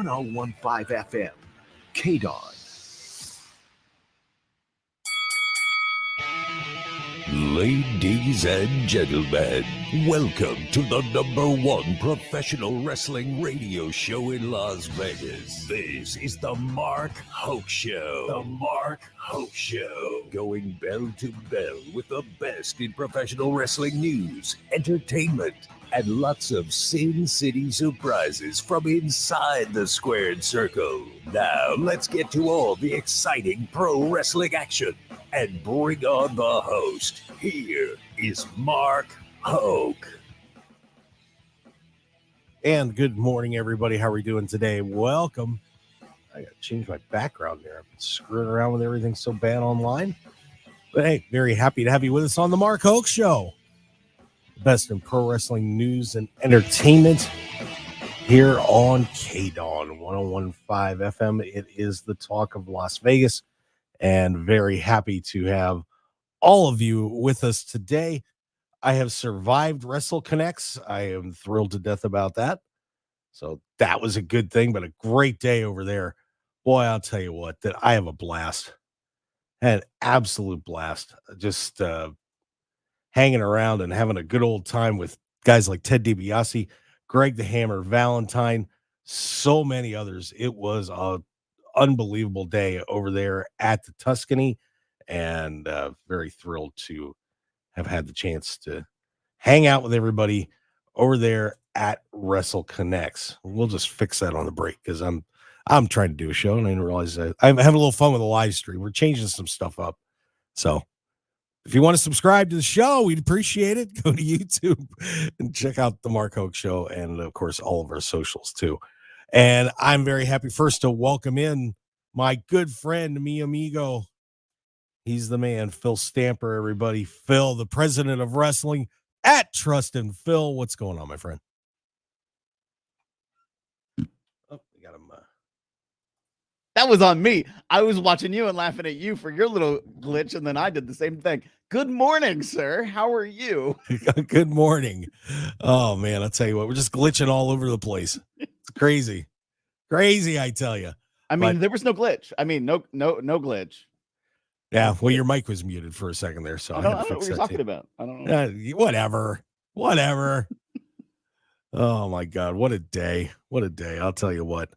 1015 FM, KDAWN. Ladies and gentlemen, welcome to the #1 professional wrestling radio show in Las Vegas. This is the Mark Hoke Show. The Mark Hoke Show. Going bell to bell with the best in professional wrestling news, entertainment, and lots of Sin City surprises from inside the squared circle. Now, let's get to all the exciting pro wrestling action and bring on the host. Here is Mark Hoke. And good morning, everybody. How are we doing today? Welcome. I got to change my background there. I've been screwing around with everything so bad online. But hey, very happy to have you with us on the Mark Hoke Show. Best in pro wrestling news and entertainment here on KDAWN 1015 FM. It is the talk of Las Vegas, and very happy to have all of you with us today. I have survived Wrestle Connects. I am thrilled to death about that. So that was a good thing, but a great day over there. Boy, I'll tell you what, that I have a blast. Had an absolute blast. Just hanging around and having a good old time with guys like Ted DiBiase, Greg the Hammer, Valentine, so many others. It was a unbelievable day over there at the Tuscany, and very thrilled to have had the chance to hang out with everybody over there at Wrestle Connects. We'll just fix that on the break because I'm trying to do a show and I didn't realize that I'm having a little fun with the live stream. We're changing some stuff up. So if you want to subscribe to the show, we'd appreciate it. Go to YouTube and check out the Mark Hoke Show, and of course all of our socials too. And I'm very happy first to welcome in my good friend, mi amigo. He's the man, Phil Stamper, everybody. Phil, the president of wrestling at Trust and Phil. What's going on, my friend? Oh, we got him. That was on me. I was watching you and laughing at you for your little glitch, and then I did the same thing. Good morning, sir. How are you? Good morning. Oh, man, I'll tell you what. We're just glitching all over the place. It's crazy. Crazy, I tell you. I mean, there was no glitch. I mean, no glitch. Yeah, well, your mic was muted for a second there, so I had to fix know what you're talking about. I don't know. Whatever. Oh, my God. What a day. What a day. I'll tell you what.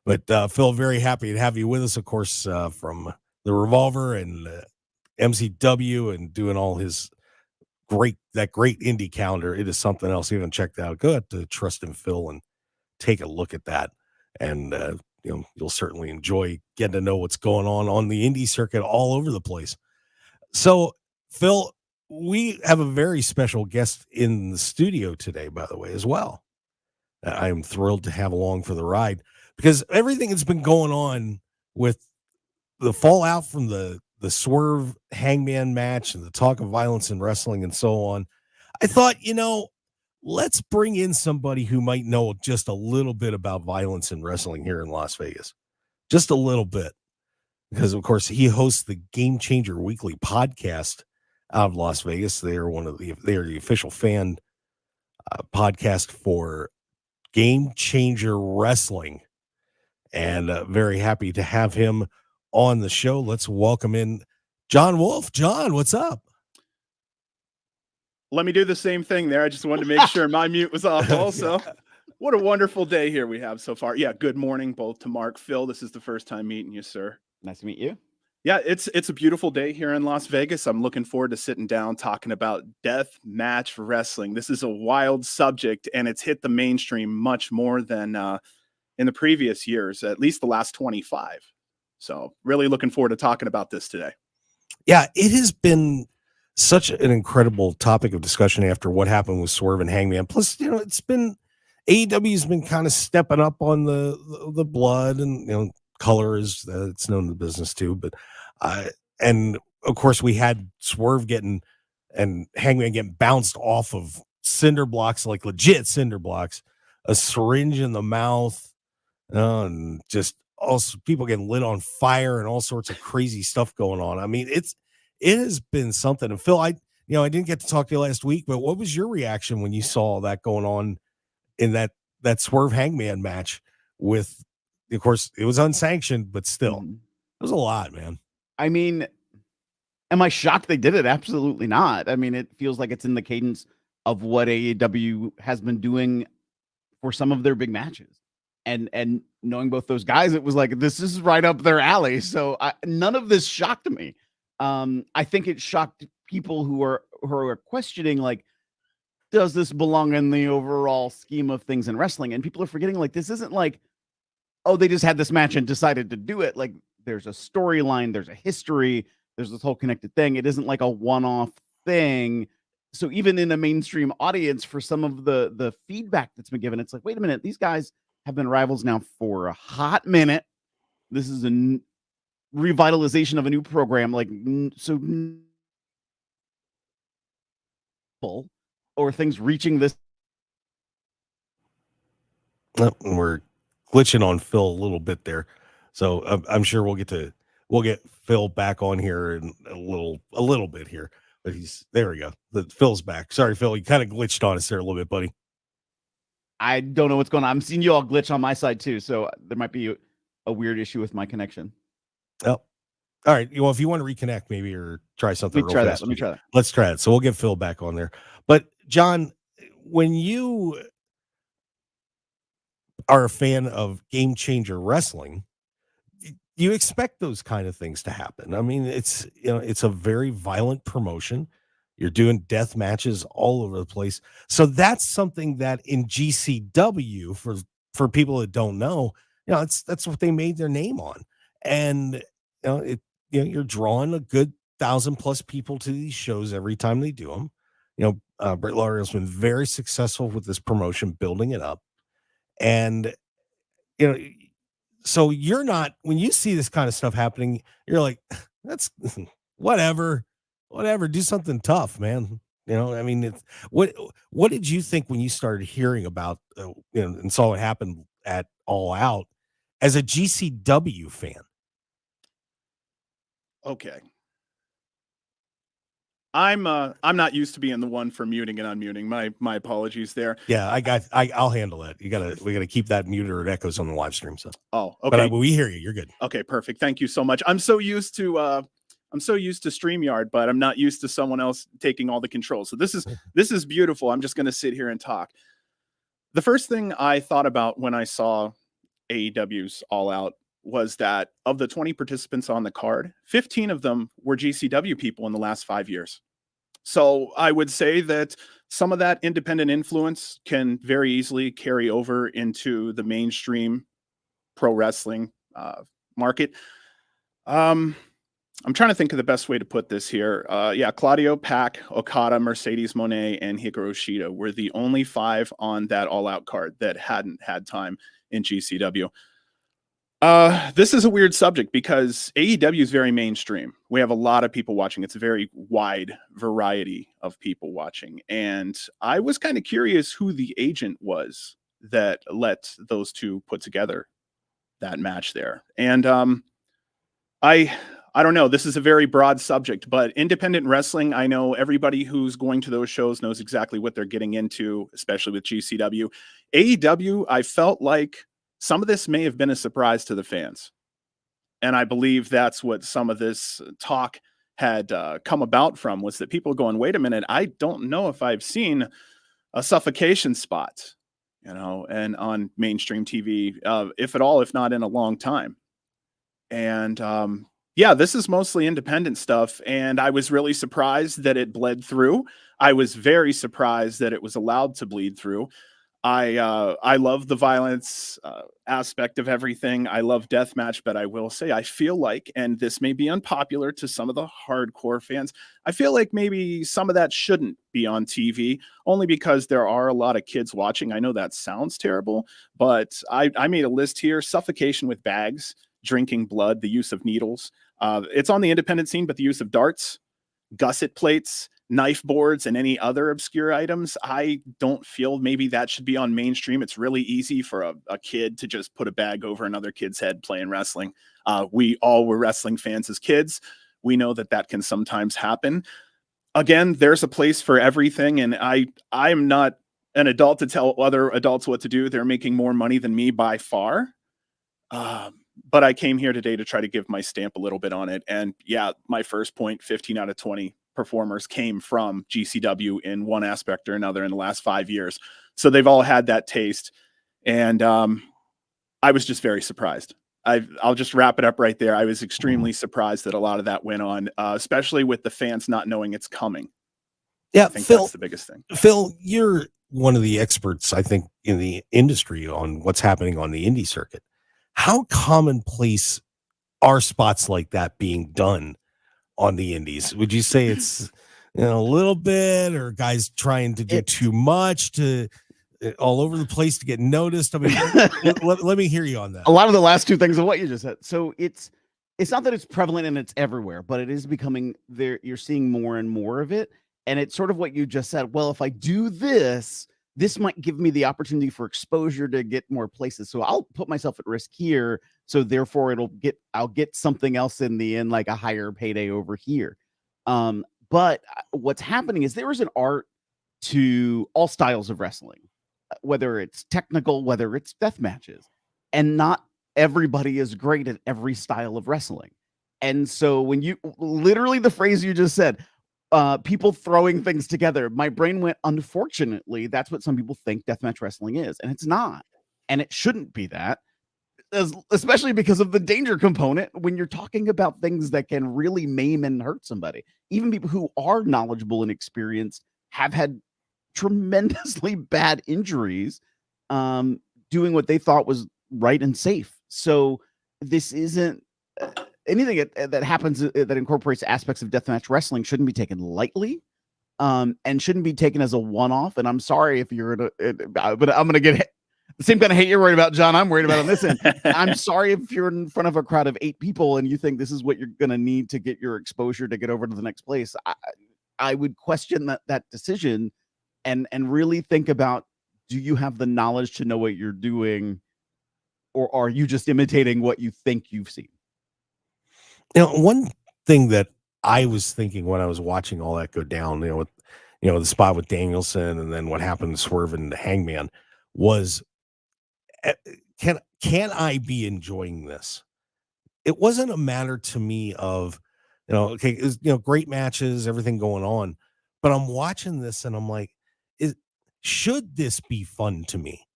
But Phil, very happy to have you with us, of course, from the Revolver and MCW and doing all his great indie calendar. It is something else. You haven't checked out. Go out to Trust and Phil and take a look at that. And, you'll certainly enjoy getting to know what's going on the indie circuit all over the place. So, Phil, we have a very special guest in the studio today, by the way, as well. I am thrilled to have along for the ride, because everything that's been going on with the fallout from the Swerve Hangman match and the talk of violence in wrestling and so on, I thought, let's bring in somebody who might know just a little bit about violence in wrestling here in Las Vegas. Just a little bit. Because, of course, he hosts the Game Changer Weekly podcast out of Las Vegas. They are the official fan podcast for Game Changer Wrestling. And very happy to have him on the show. Let's welcome in John Wolfe. John, what's up? Let me do the same thing there. I just wanted to make sure my mute was off also. Yeah. What a wonderful day here we have so far. Yeah, good morning both to Mark. Phil, this is the first time meeting you, sir. Nice to meet you. Yeah, it's a beautiful day here in Las Vegas. I'm looking forward to sitting down talking about death match wrestling. This is a wild subject, and it's hit the mainstream much more than in the previous years, at least the last 25. So really looking forward to talking about this today. Yeah, it has been such an incredible topic of discussion after what happened with Swerve and Hangman. Plus, it's been AEW's been kind of stepping up on the blood and color is it's known in the business too. But and of course we had Swerve and Hangman getting bounced off of cinder blocks, like legit cinder blocks, a syringe in the mouth, and just also people getting lit on fire and all sorts of crazy stuff going on. I mean, it has been something. And Phil, I didn't get to talk to you last week, but what was your reaction when you saw that going on in that Swerve Hangman match with of course, it was unsanctioned, but still, Mhm. it was a lot, man. I mean, am I shocked they did it? Absolutely not. I mean, it feels like it's in the cadence of what AEW has been doing for some of their big matches. And knowing both those guys, it was like this is right up their alley. So none of this shocked me. I think it shocked people who are questioning, like, does this belong in the overall scheme of things in wrestling? And people are forgetting, like, this isn't like, oh, they just had this match and decided to do it. Like, there's a storyline, there's a history, there's this whole connected thing. It isn't like a one-off thing. So even in a mainstream audience, for some of the feedback that's been given, it's like, wait a minute, these guys have been rivals now for a hot minute. This is a revitalization of a new program. Like, or things reaching this. We're glitching on Phil a little bit there, so I'm sure we'll get Phil back on here in a little bit here. But there we go. Phil's back. Sorry, Phil, you kind of glitched on us there a little bit, buddy. I don't know what's going on. I'm seeing you all glitch on my side too, so there might be a weird issue with my connection. Oh, all right. Well, if you want to reconnect, maybe, or try something. Let me try that. Let me try that. Let's try it. So we'll get Phil back on there. But John, when you are a fan of Game Changer Wrestling, you expect those kind of things to happen. I mean, it's a very violent promotion. You're doing death matches all over the place. So that's something that in GCW, for people that don't know, that's what they made their name on. And you're drawing a good 1,000+ people to these shows every time they do them. Brett Lauder has been very successful with this promotion, building it up. And so you're not, when you see this kind of stuff happening, you're like, that's whatever, do something tough, man. I mean, what did you think when you started hearing about, and saw what happened at All Out as a GCW fan? Okay. I'm not used to being the one for muting and unmuting. My apologies there. Yeah, I'll handle that. We gotta keep that muted or it echoes on the live stream. So okay. But we hear you. You're good. Okay, perfect. Thank you so much. I'm so used to StreamYard, but I'm not used to someone else taking all the control. So this is beautiful. I'm just gonna sit here and talk. The first thing I thought about when I saw AEW's All Out was that of the 20 participants on the card, 15 of them were GCW people in the last 5 years. So I would say that some of that independent influence can very easily carry over into the mainstream pro wrestling market. I'm trying to think of the best way to put this here. Claudio, Pac, Okada, Mercedes Moné, and Hikaru Shida were the only 5 on that All Out card that hadn't had time in GCW. This is a weird subject because AEW is very mainstream. We have a lot of people watching. It's a very wide variety of people watching. And I was kind of curious who the agent was that let those two put together that match there. And I don't know. This is a very broad subject, but independent wrestling, I know everybody who's going to those shows knows exactly what they're getting into, especially with GCW. AEW, I felt like some of this may have been a surprise to the fans. And I believe that's what some of this talk had come about from, was that people going, wait a minute, I don't know if I've seen a suffocation spot, and on mainstream TV, if at all, if not in a long time. And this is mostly independent stuff. And I was really surprised that it bled through. I was very surprised that it was allowed to bleed through. I love the violence aspect of everything. I love deathmatch, but I will say I feel like, and this may be unpopular to some of the hardcore fans, I feel like maybe some of that shouldn't be on TV, only because there are a lot of kids watching. I know that sounds terrible, but I made a list here: suffocation with bags, drinking blood, the use of needles. It's on the independent scene, but the use of darts, gusset plates, knife boards, and any other obscure items, I don't feel maybe that should be on mainstream. It's really easy for a kid to just put a bag over another kid's head playing wrestling. We all were wrestling fans as kids. We know that can sometimes happen. Again, there's a place for everything, and I'm not an adult to tell other adults what to do. They're making more money than me by far. But I came here today to try to give my stamp a little bit on it. And yeah, my first point, 15 out of 20 performers came from GCW in one aspect or another in the last 5 years. So they've all had that taste. And I was just very surprised. I'll just wrap it up right there. I was extremely surprised that a lot of that went on, especially with the fans not knowing it's coming. Yeah, I think Phil, that's the biggest thing. Phil, you're one of the experts, I think, in the industry on what's happening on the indie circuit. How commonplace are spots like that being done on the indies? Would you say it's a little bit, or guys trying to do too much to all over the place to get noticed? I mean, let me hear you on that. A lot of the last two things of what you just said. So it's not that it's prevalent and it's everywhere, but it is becoming there. You're seeing more and more of it. And it's sort of what you just said. Well, if I do this, this might give me the opportunity for exposure to get more places. So I'll put myself at risk here. So therefore I'll get something else in the end, like a higher payday over here. But what's happening is there is an art to all styles of wrestling, whether it's technical, whether it's death matches, and not everybody is great at every style of wrestling. And so when you literally the phrase you just said, people throwing things together, my brain went, unfortunately, that's what some people think deathmatch wrestling is, and it's not. And it shouldn't be that, especially because of the danger component when you're talking about things that can really maim and hurt somebody. Even people who are knowledgeable and experienced have had tremendously bad injuries doing what they thought was right and safe. So this isn't anything that happens that incorporates aspects of deathmatch wrestling shouldn't be taken lightly, and shouldn't be taken as a one-off. And I'm sorry if you're but I'm gonna get the same kind of hate you're worried about, John, I'm worried about on this end. I'm sorry if you're in front of a crowd of 8 people and you think this is what you're gonna need to get your exposure to get over to the next place. I would question that decision and really think about, do you have the knowledge to know what you're doing, or are you just imitating what you think you've seen? One thing that I was thinking when I was watching all that go down, with the spot with Danielson and then what happened to Swerve and the Hangman, was can I be enjoying this? It wasn't a matter to me of okay, it was, great matches, everything going on, but I'm watching this and I'm like, should this be fun to me?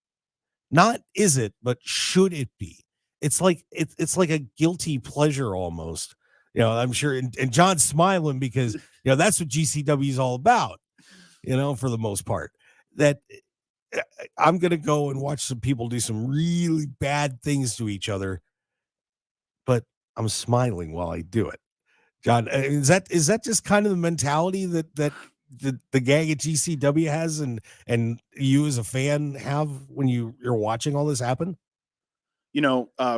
Not is it, but should it be? It's like it's like a guilty pleasure almost. I'm sure, and John's smiling because that's what GCW is all about. For the most part, that I'm gonna go and watch some people do some really bad things to each other, but I'm smiling while I do it. John, is that just kind of the mentality that the gang at GCW has, and you as a fan have when you're watching all this happen?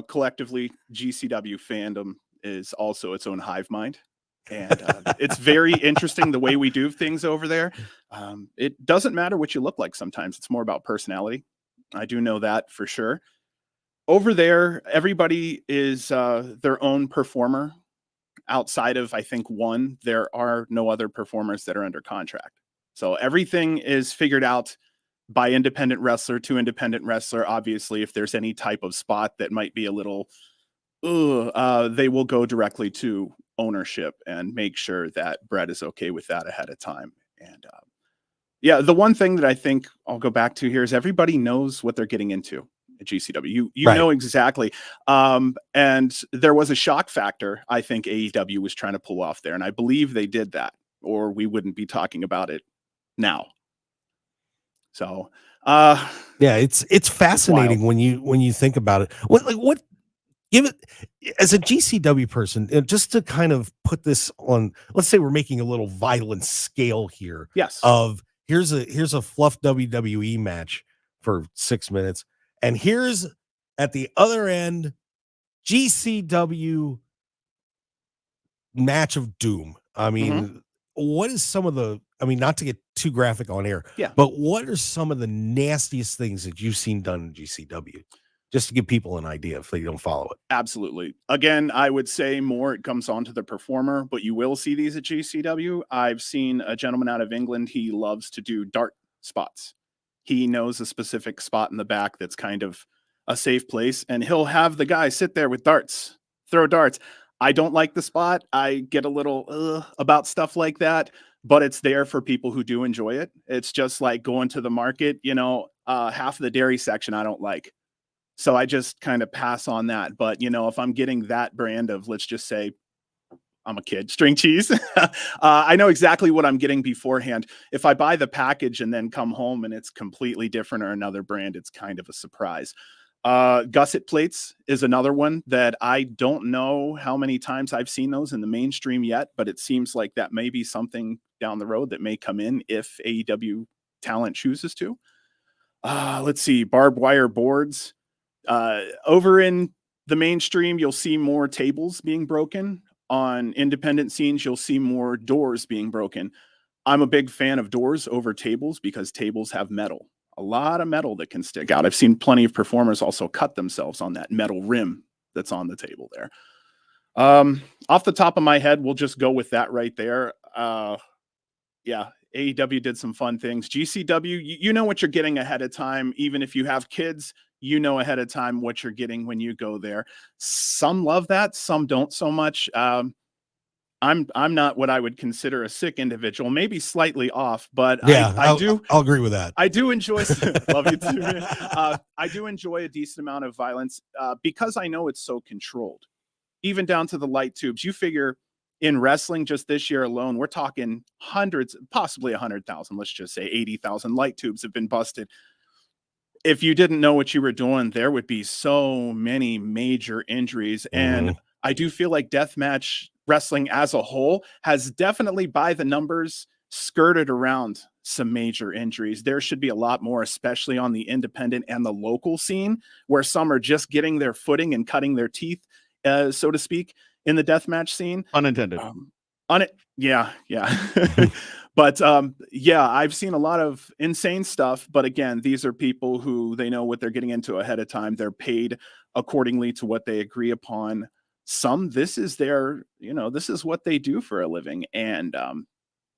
Collectively, GCW fandom is also its own hive mind. And it's very interesting the way we do things over there. It doesn't matter what you look like sometimes. It's more about personality. I do know that for sure. Over there, everybody is their own performer. Outside of, I think, one, there are no other performers that are under contract. So everything is figured out by independent wrestler to independent wrestler. Obviously, if there's any type of spot that might be a little, they will go directly to ownership and make sure that Brett is okay with that ahead of time. And yeah, the one thing that I think I'll go back to here is everybody knows what they're getting into at GCW. You Right. know exactly. And there was a shock factor I think AEW was trying to pull off there. And I believe they did that, or we wouldn't be talking about it now. So yeah, it's fascinating when you think about it. What give it as a GCW person, just to kind of put this on, let's say we're making a little violent scale here. Yes. Of here's a fluff WWE match for 6 minutes, and here's at the other end GCW match of doom. I mean, what is some of the, not to get too graphic on air, but what are some of the nastiest things that you've seen done in GCW? Just to give people an idea if they don't follow it. Absolutely. Again, I would say more it comes on to the performer, but you will see these at GCW. I've seen a gentleman out of England. He loves to do dart spots. He knows a specific spot in the back that's kind of a safe place, and he'll have the guy sit there with darts, throw darts. I don't like the spot. I get a little about stuff like that, but it's there for people who do enjoy it. It's just like going to the market, half of the dairy section I don't like. So I just kind of pass on that. But, if I'm getting that brand of, let's just say, I'm a kid, string cheese, I know exactly what I'm getting beforehand. If I buy the package and then come home and it's completely different or another brand, it's kind of a surprise. Gusset plates is another one that I don't know how many times I've seen those in the mainstream yet, but it seems like that may be something down the road that may come in if AEW talent chooses to. Let's see, barbed wire boards. Over in the mainstream, you'll see more tables being broken. On independent scenes, you'll see more doors being broken. I'm a big fan of doors over tables because tables have metal, a lot of metal that can stick out. I've seen plenty of performers also cut themselves on that metal rim that's on the table there. Off the top of my head, we'll just go with that right there. Yeah, AEW did some fun things. GCW, you know what you're getting ahead of time. Even if you have kids, you know ahead of time what you're getting when you go there. Some love that, some don't so much. I'm not what I would consider a sick individual, maybe slightly off, but Yeah, I'll agree with that. I do enjoy love you too. Man. I do enjoy a decent amount of violence because I know it's so controlled, even down to the light tubes. You figure in wrestling just this year alone, we're talking hundreds, possibly 100,000. Let's just say 80,000 light tubes have been busted. If you didn't know what you were doing, there would be so many major injuries. And I do feel like deathmatch wrestling as a whole has definitely, by the numbers, skirted around some major injuries. There should be a lot more, especially on the independent and the local scene, where some are just getting their footing and cutting their teeth, so to speak, in the deathmatch scene. Unintended. Yeah. But yeah, I've seen a lot of insane stuff. But again, these are people who they know what they're getting into ahead of time. They're paid accordingly to what they agree upon. This is this is what they do for a living. And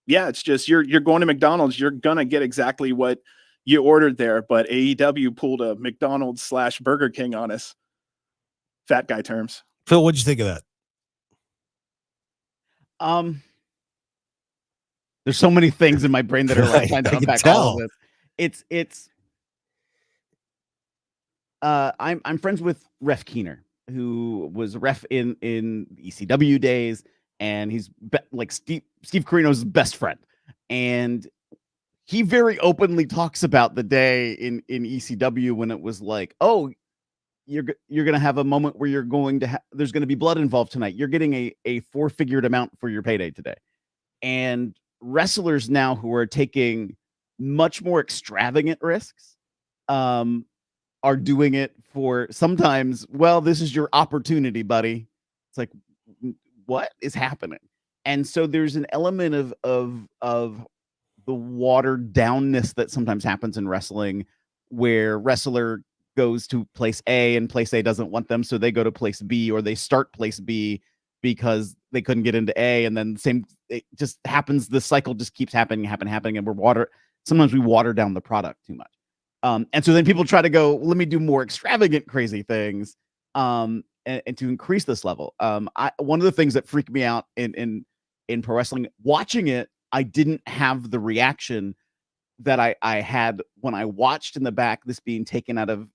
yeah, it's just you're going to McDonald's, you're gonna get exactly what you ordered there. But AEW pulled a McDonald's / Burger King on us. Fat guy terms. Phil, what'd you think of that? There's so many things in my brain that are like trying to unpack all of this. I'm friends with Ref Keener, who was ref in ECW days, and he's like Steve Corino's best friend, and he very openly talks about the day in ECW when it was like, oh, you're gonna have a moment where you're going to there's gonna be blood involved tonight. You're getting a 4-figured amount for your payday today, and wrestlers now who are taking much more extravagant risks are doing it for sometimes, well, this is your opportunity, buddy. It's like, what is happening? And so there's an element of the watered downness that sometimes happens in wrestling, where wrestler goes to place A and place A doesn't want them, so they go to place B, or they start place B because they couldn't get into A, and then it just happens. The cycle just keeps happening, and sometimes we water down the product too much. And so then people try to go, let me do more extravagant, crazy things, and to increase this level. One of the things that freaked me out in pro wrestling, watching it, I didn't have the reaction that I had when I watched in the back this being taken out of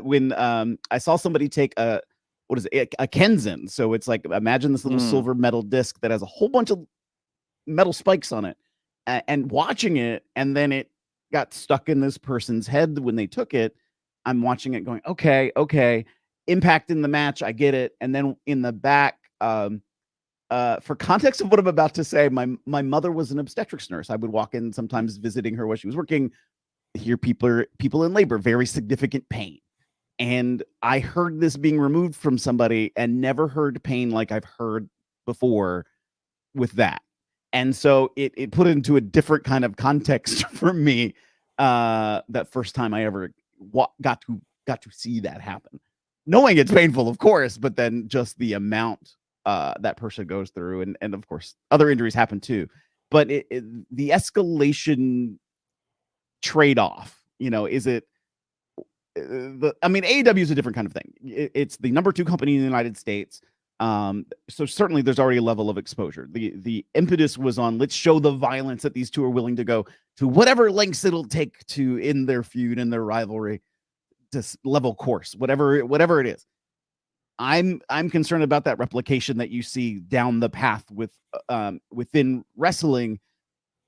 when I saw somebody take a Kenzin. So it's like, imagine this little silver metal disc that has a whole bunch of metal spikes on it, and watching it, and then it got stuck in this person's head when they took it. I'm watching it going, okay, impact in the match, I get it. And then in the back, for context of what I'm about to say, my mother was an obstetrics nurse. I would walk in sometimes visiting her while she was working, hear people in labor, very significant pain. And I heard this being removed from somebody and never heard pain like I've heard before with that. And so it put it into a different kind of context for me that first time I ever got to see that happen. Knowing it's painful, of course, but then just the amount that person goes through, and of course other injuries happen too. But the escalation trade-off, is it I mean, AEW is a different kind of thing. It's the number 2 company in the United States. So certainly there's already a level of exposure. The impetus was on, let's show the violence that these two are willing to go to whatever lengths it'll take to end their feud and their rivalry, to level course, whatever it is. I'm concerned about that replication that you see down the path with within wrestling,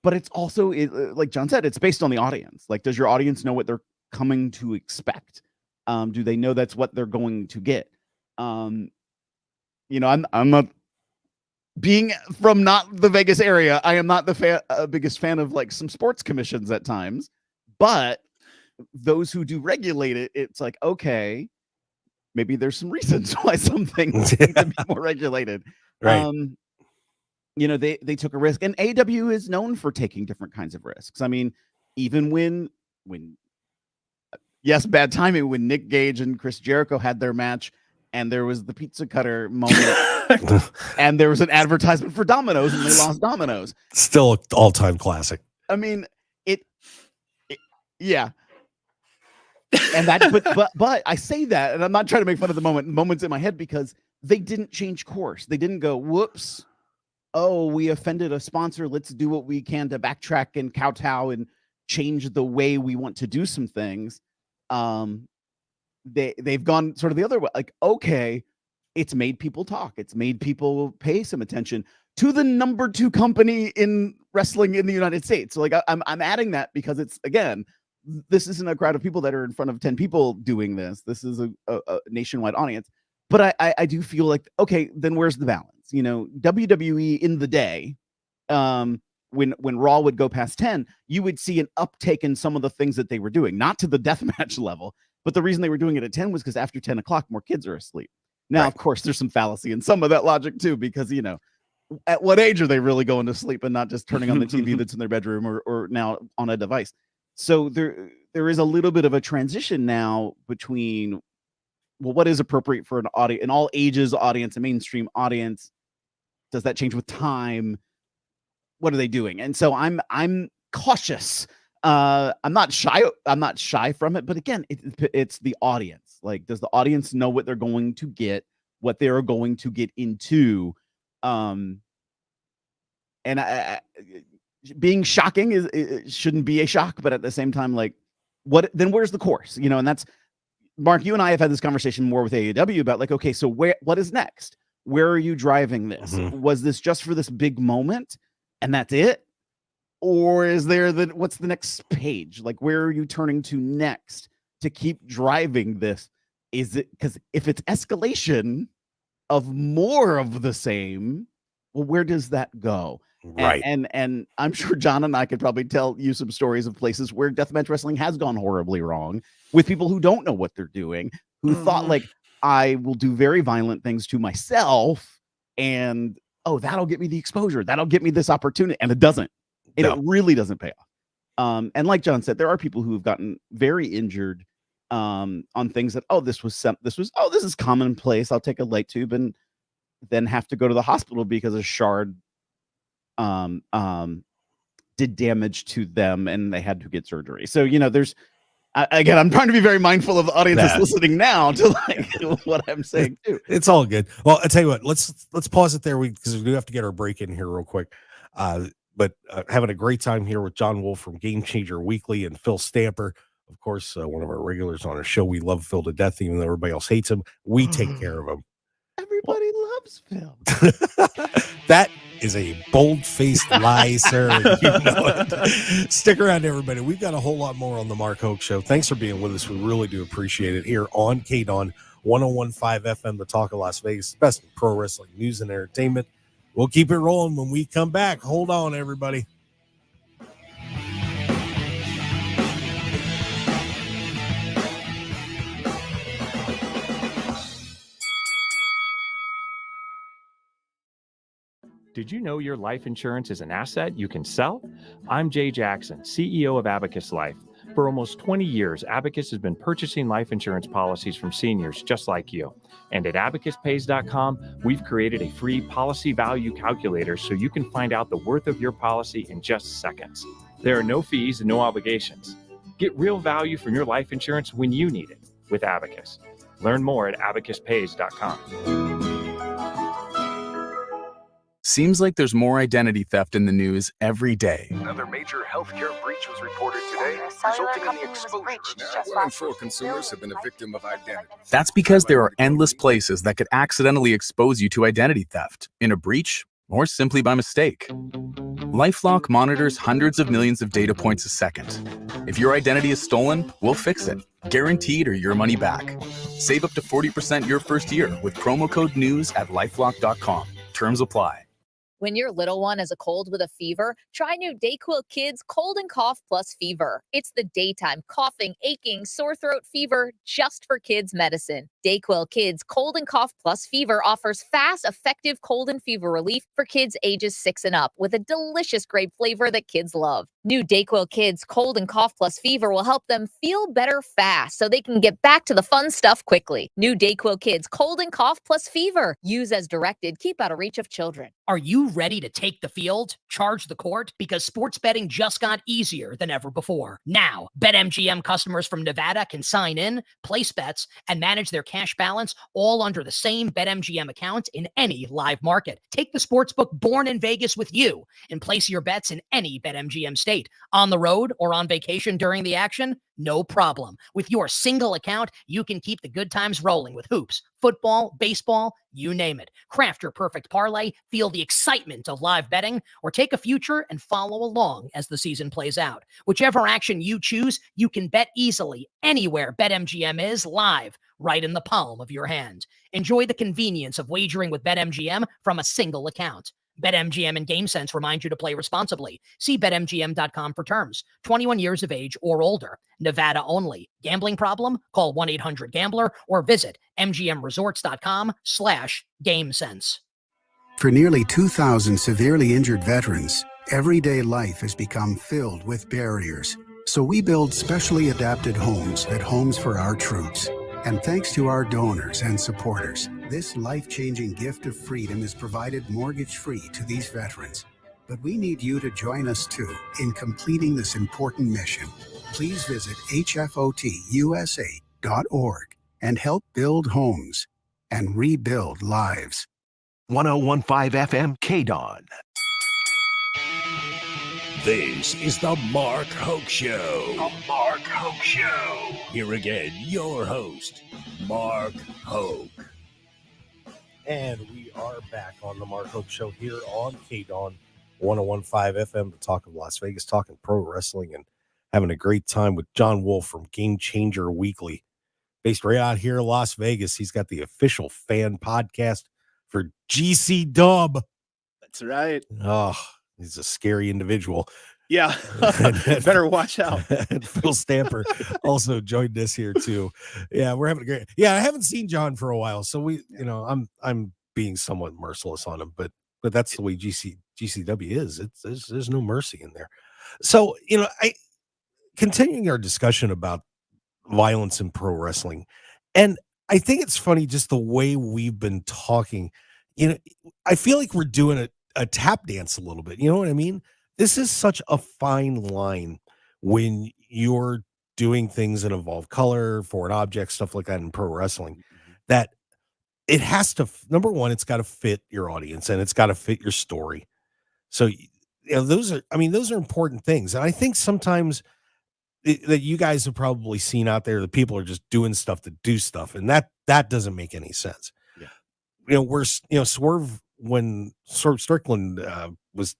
but it's also like John said, it's based on the audience. Like, does your audience know what they're coming to expect? Do they know that's what they're going to get? I'm not, being from not the Vegas area, I am not the biggest fan of like some sports commissions at times, but those who do regulate it, it's like, okay, maybe there's some reasons why some things need to be more regulated. Right. They took a risk, and AEW is known for taking different kinds of risks. I mean, even when yes, bad timing, when Nick Gage and Chris Jericho had their match and there was the pizza cutter moment and there was an advertisement for Domino's and they lost Domino's. Still an all-time classic. I mean, yeah. And that, but I say that, and I'm not trying to make fun of the moments in my head, because they didn't change course. They didn't go, whoops, oh, we offended a sponsor, let's do what we can to backtrack and kowtow and change the way we want to do some things. They've gone sort of the other way. Like, okay, it's made people talk. It's made people pay some attention to the number 2 company in wrestling in the United States. So like, I'm adding that because it's, again, this isn't a crowd of people that are in front of 10 people doing this. This is a nationwide audience. But I do feel like, okay, then where's the balance? WWE in the day, when Raw would go past 10, you would see an uptake in some of the things that they were doing, not to the deathmatch level, but the reason they were doing it at 10 was because after 10 o'clock, more kids are asleep. Now, Of course, there's some fallacy in some of that logic too, because, at what age are they really going to sleep and not just turning on the TV that's in their bedroom or now on a device? So there is a little bit of a transition now between, well, what is appropriate for an audience, an all ages audience, a mainstream audience? Does that change with time? What are they doing? And so I'm cautious. I'm not shy from it, but again, it's the audience. Like, does the audience know what they're going to get, what they are going to get into? And being shocking it shouldn't be a shock, but at the same time, like, then where's the course? And that's, Mark, you and I have had this conversation more with AEW about, like, okay, so what is next? Where are you driving this? Mm-hmm. Was this just for this big moment and that's it? Or is there what's the next page? Like, where are you turning to next to keep driving this? Is it, because if it's escalation of more of the same, well, where does that go? Right. And I'm sure John and I could probably tell you some stories of places where deathmatch wrestling has gone horribly wrong with people who don't know what they're doing, who thought, like, I will do very violent things to myself and, oh, that'll get me the exposure. That'll get me this opportunity. And it doesn't. It really doesn't pay off. And like John said, there are people who have gotten very injured on things that, this is commonplace. I'll take a light tube and then have to go to the hospital because a shard did damage to them and they had to get surgery. So, there's, again, I'm trying to be very mindful of the audience that's listening now to like what I'm saying too. It's all good. Well, I tell you what, let's pause it there because we do have to get our break in here real quick. But having a great time here with John Wolfe from Game Changer Weekly and Phil Stamper, of course, one of our regulars on our show. We love Phil to death, even though everybody else hates him. We take care of him. Everybody loves Phil. That is a bold-faced lie, sir. You know it. Stick around, everybody. We've got a whole lot more on the Mark Hoke Show. Thanks for being with us. We really do appreciate it here on KDAWN 101.5 FM, the Talk of Las Vegas, best pro wrestling news and entertainment. We'll keep it rolling when we come back. Hold on, everybody. Did you know your life insurance is an asset you can sell? I'm Jay Jackson, CEO of Abacus Life. For almost 20 years, Abacus has been purchasing life insurance policies from seniors just like you. And at abacuspays.com, we've created a free policy value calculator so you can find out the worth of your policy in just seconds. There are no fees and no obligations. Get real value from your life insurance when you need it with Abacus. Learn more at abacuspays.com. Seems like there's more identity theft in the news every day. Another major healthcare breach was reported today, resulting in the exposure of 1 in 4 consumers have been a victim of identity. That's because there are endless places that could accidentally expose you to identity theft, in a breach, or simply by mistake. LifeLock monitors hundreds of millions of data points a second. If your identity is stolen, we'll fix it, guaranteed or your money back. Save up to 40% your first year with promo code NEWS at lifelock.com. Terms apply. When your little one has a cold with a fever, try new DayQuil Kids Cold and Cough Plus Fever. It's the daytime coughing, aching, sore throat fever just for kids medicine. DayQuil Kids Cold and Cough Plus Fever offers fast, effective cold and fever relief for kids ages 6 and up with a delicious grape flavor that kids love. New DayQuil Kids Cold and Cough Plus Fever will help them feel better fast so they can get back to the fun stuff quickly. New DayQuil Kids Cold and Cough Plus Fever. Use as directed. Keep out of reach of children. Are you ready to take the field, charge the court? Because sports betting just got easier than ever before. Now, BetMGM customers from Nevada can sign in, place bets, and manage their cash balance all under the same BetMGM account in any live market. Take the sportsbook born in Vegas with you and place your bets in any BetMGM state. On the road or on vacation during the action? No problem. With your single account, you can keep the good times rolling with hoops, football, baseball, you name it. Craft your perfect parlay, feel the excitement of live betting, or take a future and follow along as the season plays out. Whichever action you choose, you can bet easily anywhere BetMGM is live, right in the palm of your hand. Enjoy the convenience of wagering with BetMGM from a single account. BetMGM and GameSense remind you to play responsibly. See BetMGM.com for terms. 21 years of age or older. Nevada only. Gambling problem? Call 1-800-GAMBLER or visit MGMResorts.com/GameSense. For nearly 2,000 severely injured veterans, everyday life has become filled with barriers. So we build specially adapted homes at Homes for Our Troops. And thanks to our donors and supporters, this life-changing gift of freedom is provided mortgage-free to these veterans. But we need you to join us too in completing this important mission. Please visit hfotusa.org and help build homes and rebuild lives. 1015 FM KDAWN. This is the Mark Hoke Show. The Mark Hoke Show. Here again, your host, Mark Hoke. And we are back on the Mark Hoke Show here on KDAWN 1015 FM, the talk of Las Vegas, talking pro wrestling and having a great time with John Wolfe from Game Changer Weekly. Based right out here in Las Vegas. He's got the official fan podcast for GC Dub. That's right. Oh, he's a scary individual. Yeah. Better watch out. And Phil Stamper also joined us here too. Yeah, we're having a great. Yeah, I haven't seen John for a while, so I'm being somewhat merciless on him, but that's the way GCW is. There's no mercy in there. So continuing our discussion about violence in pro wrestling, and I think it's funny just the way we've been talking. I feel like we're doing a tap dance a little bit. You know what I mean? This is such a fine line when you're doing things that involve color, foreign objects, stuff like that in pro wrestling, that it has to, number one, it's got to fit your audience and it's got to fit your story. So, those are important things. And I think sometimes that you guys have probably seen out there that people are just doing stuff to do stuff. And that doesn't make any sense. Yeah. Swerve, when Swerve Strickland was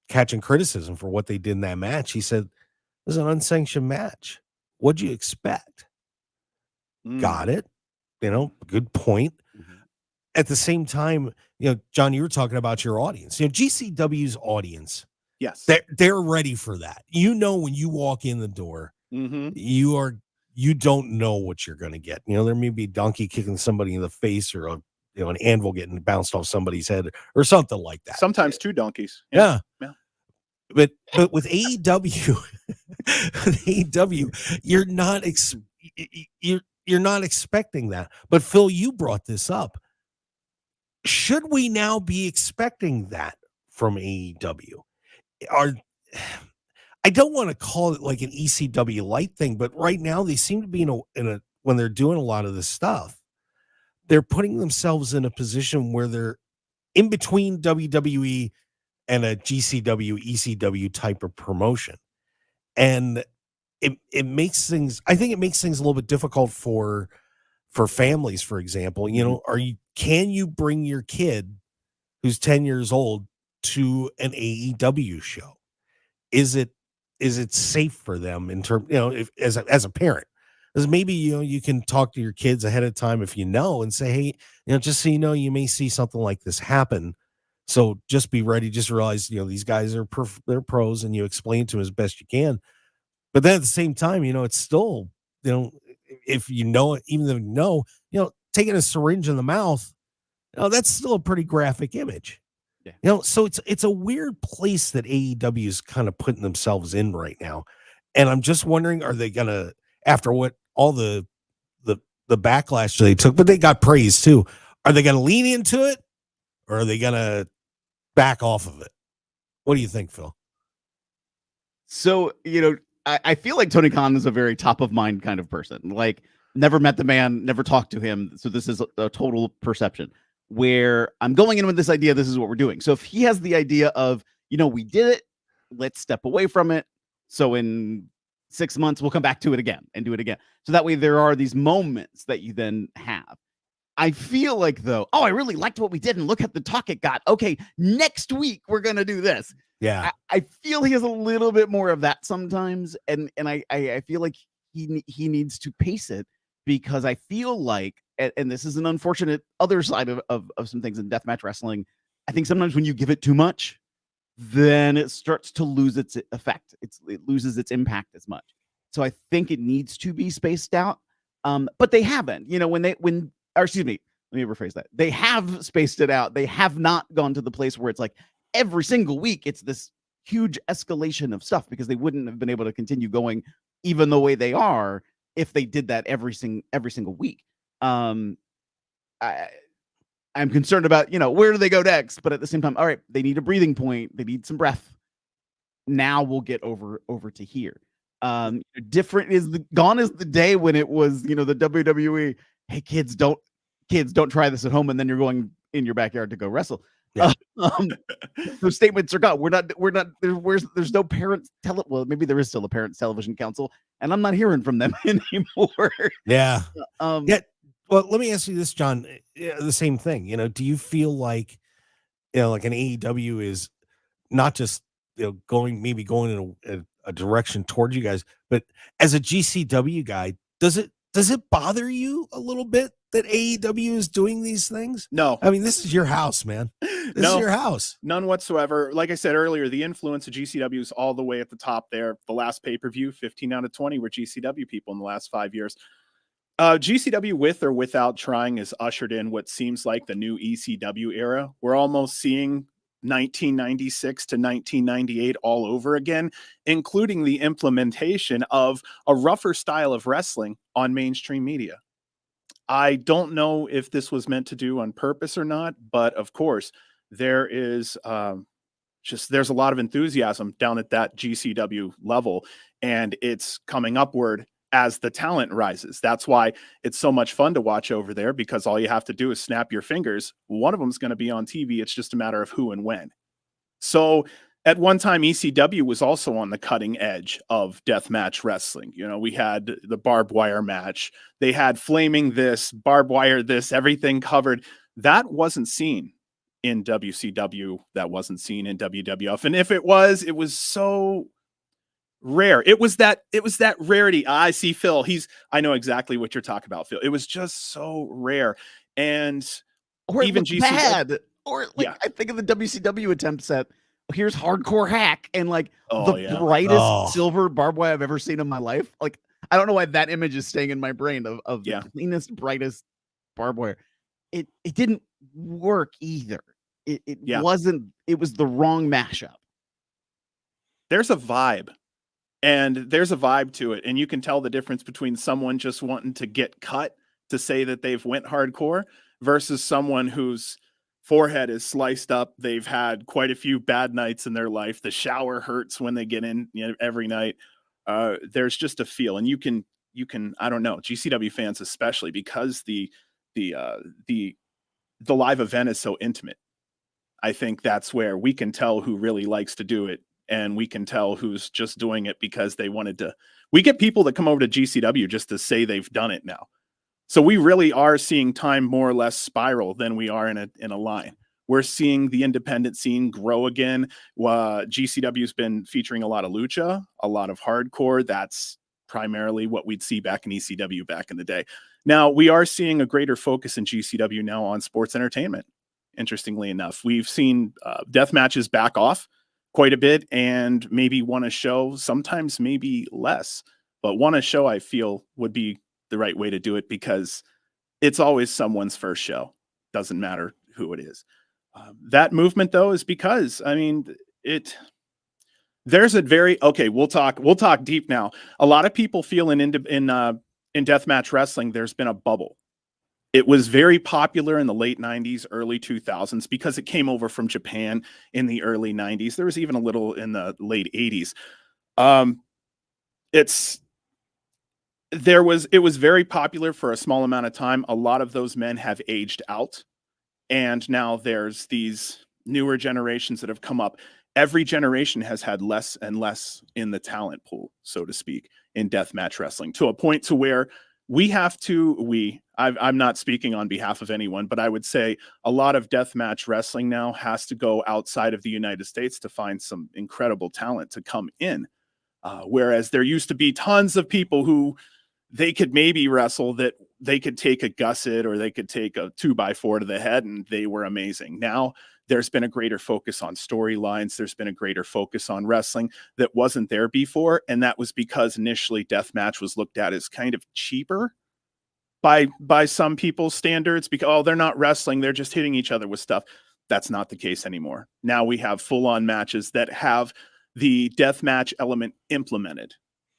catching criticism for what they did in that match, he said, it was an unsanctioned match. What'd you expect? Got it. Good point. Mm-hmm. At the same time, John, you were talking about your audience. GCW's audience. Yes. They're ready for that. When you walk in the door, you don't know what you're going to get. There may be a donkey kicking somebody in the face or an anvil getting bounced off somebody's head or something like that. Sometimes two donkeys. Yeah. But with AEW, you're not expecting that. But Phil, you brought this up. Should we now be expecting that from AEW? I I don't want to call it like an ECW light thing, but right now they seem to be in a when they're doing a lot of this stuff, they're putting themselves in a position where they're in between WWE and a GCW, ECW type of promotion. And it makes things, I think it makes things a little bit difficult for families, for example. You know, can you bring your kid who's 10 years old to an AEW show? Is it safe for them in terms, if as a parent? Because maybe you can talk to your kids ahead of time if and say, hey, just so you may see something like this happen. So just be ready. Just realize, these guys are they're pros, and you explain to them as best you can. But then at the same time, it's still, if even though taking a syringe in the mouth, that's still a pretty graphic image. Yeah. So it's a weird place that AEW is kind of putting themselves in right now. And I'm just wondering, are they gonna, after what all the backlash they took, but they got praise too, are they gonna lean into it, or are they gonna back off of it? What do you think, Phil? So, I feel like Tony Khan is a very top of mind kind of person. Like, never met the man, never talked to him. So this is a total perception where I'm going in with this idea. This is what we're doing. So if he has the idea of, we did it, let's step away from it. So in 6 months, we'll come back to it again and do it again. So that way there are these moments that you then have. I feel like, though, I really liked what we did, and look at the talk it got. Okay, next week we're going to do this. Yeah. I feel he has a little bit more of that sometimes. And I feel like he needs to pace it, because I feel like, and this is an unfortunate other side of some things in deathmatch wrestling. I think sometimes when you give it too much, then it starts to lose its effect. It loses its impact as much. So I think it needs to be spaced out. But they haven't, excuse me, let me rephrase that. They have spaced it out. They have not gone to the place where it's like every single week it's this huge escalation of stuff, because they wouldn't have been able to continue going even the way they are if they did that every single week. I'm concerned about, where do they go next? But at the same time, all right, they need a breathing point. They need some breath. Now we'll get over to here. Gone is the day when it was, the WWE, hey, kids, don't try this at home, and then you're going in your backyard to go wrestle. Yeah. Those statements are gone. We're not there's no parents well, maybe there is still a parents television council, and I'm not hearing from them anymore. Yeah. Yeah. Well, let me ask you this, John. The same thing. Do you feel like, like an AEW is not just going in a direction towards you guys, but as a GCW guy, does it bother you a little bit that AEW is doing these things? No. I mean, this is your house, man. This is your house. None whatsoever. Like I said earlier, the influence of GCW is all the way at the top there. The last pay-per-view, 15 out of 20 were GCW people in the last 5 years. GCW, with or without trying, is ushered in what seems like the new ECW era. We're almost seeing 1996 to 1998 all over again, including the implementation of a rougher style of wrestling on mainstream media. I don't know if this was meant to do on purpose or not, but of course there is there's a lot of enthusiasm down at that GCW level, and it's coming upward as the talent rises. That's why it's so much fun to watch over there, because all you have to do is snap your fingers. One of them is going to be on TV. It's just a matter of who and when. So at one time, ECW was also on the cutting edge of deathmatch wrestling. We had the barbed wire match. They had flaming this, barbed wire this, everything covered. That wasn't seen in WCW. That wasn't seen in WWF. And if it was so rare. It was that rarity. I see Phil. I know exactly what you're talking about, Phil. It was just so rare. And or even GCW, I think of the WCW attempts at, here's hardcore hack, and brightest silver barbed wire I've ever seen in my life. Like, I don't know why that image is staying in my brain of the cleanest, brightest barbed wire. It didn't work either. It wasn't. It was the wrong mashup. There's a vibe. And there's a vibe to it. And you can tell the difference between someone just wanting to get cut to say that they've went hardcore versus someone who's forehead is sliced up. They've had quite a few bad nights in their life. The shower hurts when they get in, every night. There's just a feel, and you can, I don't know, GCW fans especially, because the live event is so intimate. I think that's where we can tell who really likes to do it, and we can tell who's just doing it because they wanted to. We get people that come over to GCW just to say they've done it now. So we really are seeing time more or less spiral than we are in a line. We're seeing the independent scene grow again. GCW's been featuring a lot of lucha, a lot of hardcore. That's primarily what we'd see back in ECW back in the day. Now, we are seeing a greater focus in GCW now on sports entertainment. Interestingly enough, we've seen death matches back off quite a bit, and maybe won a show, sometimes maybe less, but won a show, I feel, would be the right way to do it, because it's always someone's first show. Doesn't matter who it is. That movement, though, is because, I mean, there's a very, okay, we'll talk deep now. A lot of people feel in deathmatch wrestling, there's been a bubble. It was very popular in the late 90s, early 2000s, because it came over from Japan in the early 90s. There was even a little in the late 80s. It was very popular for a small amount of time. A lot of those men have aged out, and now there's these newer generations that have come up. Every generation has had less and less in the talent pool, so to speak, in deathmatch wrestling, to a point to where I'm not speaking on behalf of anyone, but I would say a lot of deathmatch wrestling now has to go outside of the United States to find some incredible talent to come in. Whereas there used to be tons of people who they could maybe wrestle, that they could take a gusset or they could take a 2x4 to the head, and they were amazing. Now there's been a greater focus on storylines. There's been a greater focus on wrestling that wasn't there before. And that was because initially deathmatch was looked at as kind of cheaper by some people's standards, because, oh, they're not wrestling, they're just hitting each other with stuff. That's not the case anymore. Now we have full-on matches that have the deathmatch element implemented.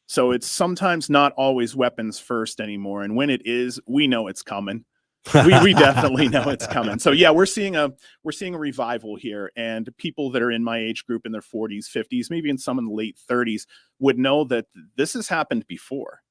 So it's sometimes not always weapons first anymore. And when it is, we know it's coming. We definitely know it's coming. So yeah, we're seeing a revival here, and people that are in my age group in their 40s, 50s, maybe in some in the late 30s would know that this has happened before.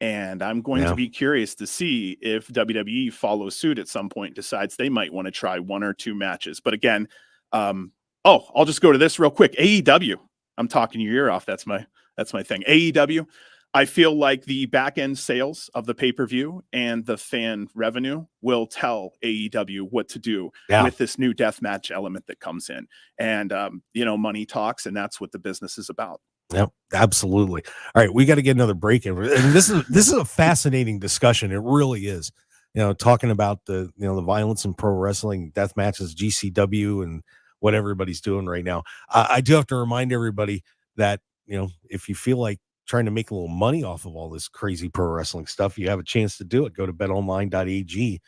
And I'm going to be curious to see if WWE follows suit at some point, decides they might want to try one or two matches. But again, I'll just go to this real quick. AEW. I'm talking your ear off. That's my thing. AEW. I feel like the back end sales of the pay-per-view and the fan revenue will tell AEW what to do with this new deathmatch element that comes in. And, money talks, and that's what the business is about. Yep, absolutely. All right, we got to get another break in. And this is a fascinating discussion. It really is. Talking about the violence in pro wrestling, death matches, GCW, and what everybody's doing right now. I do have to remind everybody that if you feel like trying to make a little money off of all this crazy pro wrestling stuff, you have a chance to do it. Go to betonline.ag.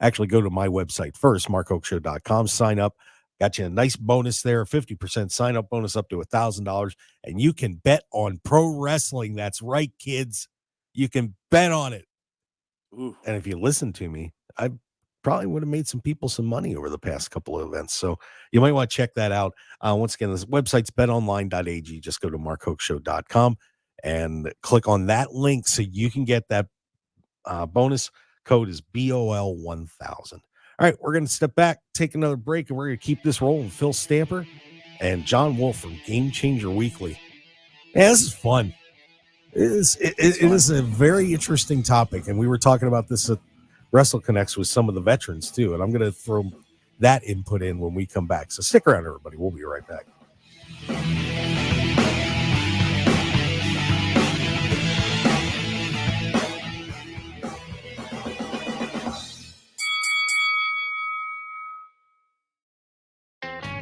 Actually, go to my website first, markhokeshow.com. Sign up. Got you a nice bonus there, 50% sign up bonus up to $1,000, and you can bet on pro wrestling. That's right, kids. You can bet on it. Ooh. And if you listen to me, I probably would have made some people some money over the past couple of events. So you might want to check that out. Once again, this website's betonline.ag. Just go to markhokeshow.com and click on that link so you can get that bonus. Code is BOL1000. All right, we're going to step back, take another break, and we're going to keep this rolling. Phil Stamper and John Wolfe from Game Changer Weekly. Man, this is fun. It is a very interesting topic, and we were talking about this at Wrestle Connects with some of the veterans, too, and I'm going to throw that input in when we come back. So stick around, everybody. We'll be right back.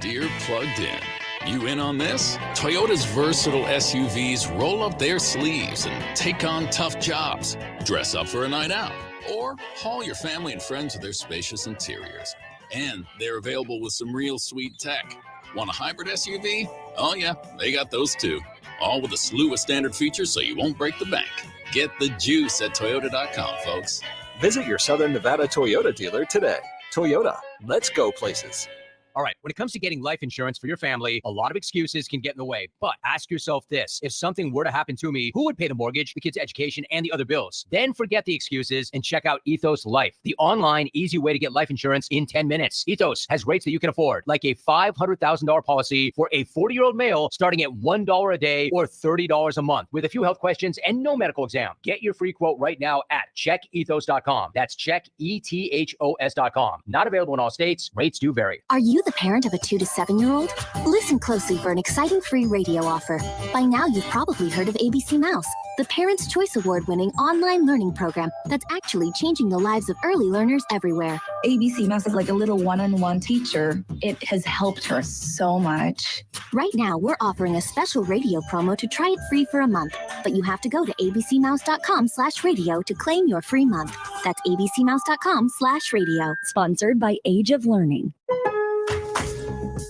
Dear Plugged In, you in on this? Toyota's versatile SUVs roll up their sleeves and take on tough jobs, dress up for a night out, or haul your family and friends with their spacious interiors. And they're available with some real sweet tech. Want a hybrid SUV? Oh yeah, they got those too. All with a slew of standard features so you won't break the bank. Get the juice at Toyota.com, folks. Visit your Southern Nevada Toyota dealer today. Toyota, let's go places. All right, when it comes to getting life insurance for your family, a lot of excuses can get in the way. But ask yourself this: if something were to happen to me, who would pay the mortgage, the kids' education, and the other bills? Then forget the excuses and check out Ethos Life, the online, easy way to get life insurance in 10 minutes. Ethos has rates that you can afford, like a $500,000 policy for a 40-year-old male starting at $1 a day or $30 a month, with a few health questions and no medical exam. Get your free quote right now at checkethos.com. That's checkethos.com. Not available in all states. Rates do vary. Are you the parent of a 2 to 7-year-old? Listen closely for an exciting free radio offer. By now, you've probably heard of ABC Mouse, the Parents' Choice Award-winning online learning program that's actually changing the lives of early learners everywhere. ABC Mouse is like a little one-on-one teacher. It has helped her so much. Right now, we're offering a special radio promo to try it free for a month, but you have to go to abcmouse.com/radio to claim your free month. That's abcmouse.com/radio. Sponsored by Age of Learning.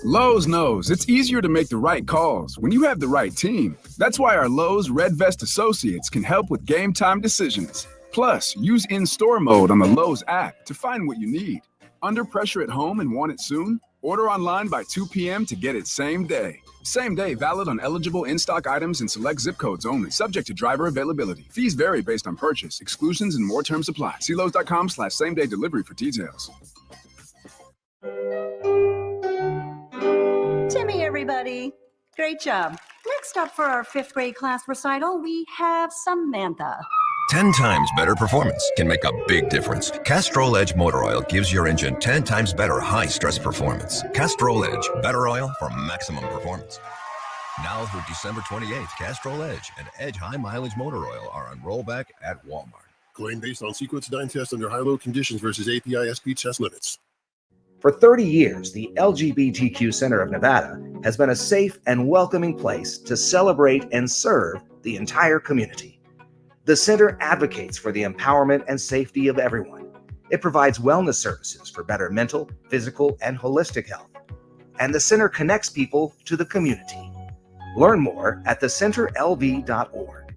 Lowe's knows it's easier to make the right calls when you have the right team. That's why our Lowe's Red Vest associates can help with game time decisions. Plus, use in-store mode on the Lowe's app to find what you need. Under pressure at home and want it soon? Order online by 2 p.m. to get it same day. Same day valid on eligible in-stock items and select zip codes only, subject to driver availability. Fees vary based on purchase. Exclusions and more terms apply. See Lowe's.com/same-day delivery for details. Timmy, everybody. Great job. Next up for our 5th grade class recital, we have Samantha. 10 times better performance can make a big difference. Castrol Edge Motor Oil gives your engine 10 times better high-stress performance. Castrol Edge, better oil for maximum performance. Now through December 28th, Castrol Edge and Edge High Mileage Motor Oil are on rollback at Walmart. Claim based on sequence 9 test under high-load conditions versus API SP test limits. For 30 years, the LGBTQ Center of Nevada has been a safe and welcoming place to celebrate and serve the entire community. The center advocates for the empowerment and safety of everyone. It provides wellness services for better mental, physical, and holistic health. And the center connects people to the community. Learn more at thecenterlv.org.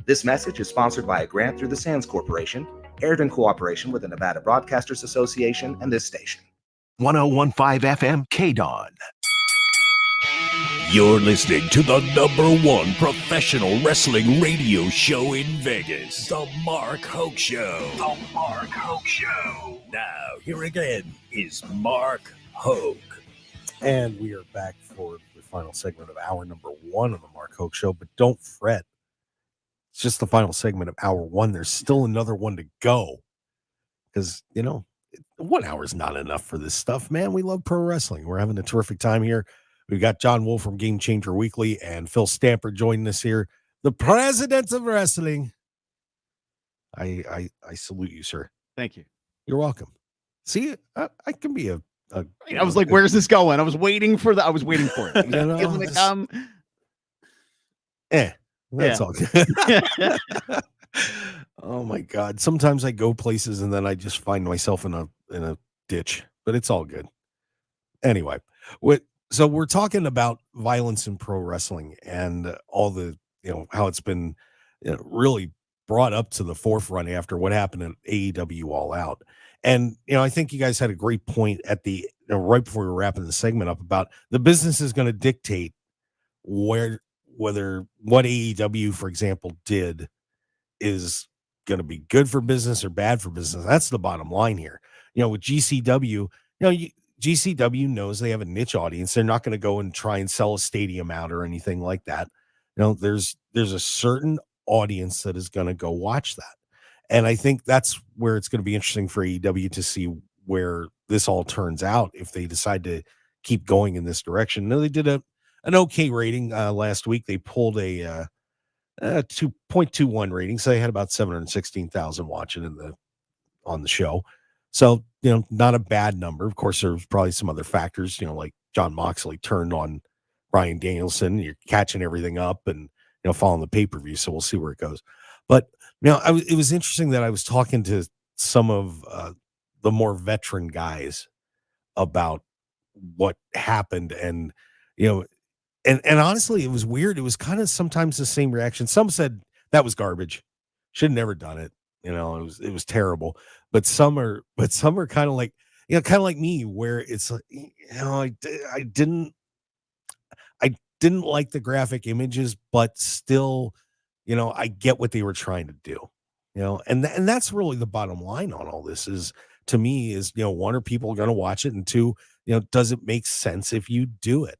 This message is sponsored by a grant through the Sands Corporation, aired in cooperation with the Nevada Broadcasters Association and this station. 1015 FM KDAWN. You're listening to the #1 professional wrestling radio show in Vegas, The Mark Hoke Show. The Mark Hoke Show. Now, here again is Mark Hoke. And we are back for the final segment of hour number 1 of the Mark Hoke Show. But don't fret. It's just the final segment of hour 1. There's still another one to go. Because, 1 hour is not enough for this stuff, man. We love pro wrestling. We're having a terrific time here. We've got John Wolfe from Game Changer Weekly and Phil Stamper joining us here, the president of wrestling. I salute you, sir. Thank you. You're welcome. See, I can be a I was like, where's this going? I was waiting for it. It. Feeling it come. That's all good. Oh my God. Sometimes I go places and then I just find myself in a ditch, but it's all good. Anyway, so we're talking about violence in pro wrestling and all the, how it's been really brought up to the forefront after what happened in AEW All Out. And, I think you guys had a great point at the, right before we were wrapping the segment up about the business is going to dictate whether what AEW, for example, did is going to be good for business or bad for business. That's the bottom line here. With GCW, GCW knows they have a niche audience. They're not going to go and try and sell a stadium out or anything like that. There's a certain audience that is going to go watch that. And I think that's where it's going to be interesting for AEW to see where this all turns out if they decide to keep going in this direction. They did an okay rating last week. They pulled a 2.21 rating, so they had about 716,000 watching on the show. So, not a bad number. Of course, there's probably some other factors, like John Moxley turned on Bryan Danielson. You're catching everything up and, following the pay-per-view. So we'll see where it goes. But, it was interesting that I was talking to some of the more veteran guys about what happened. And, and honestly, it was weird. It was kind of sometimes the same reaction. Some said that was garbage. Should have never done it. It was terrible. But some are kind of like, kind of like me, where it's like, I didn't like the graphic images, but still, I get what they were trying to do, and that's really the bottom line on all this is, to me, is, one, are people going to watch it? And two, does it make sense if you do it?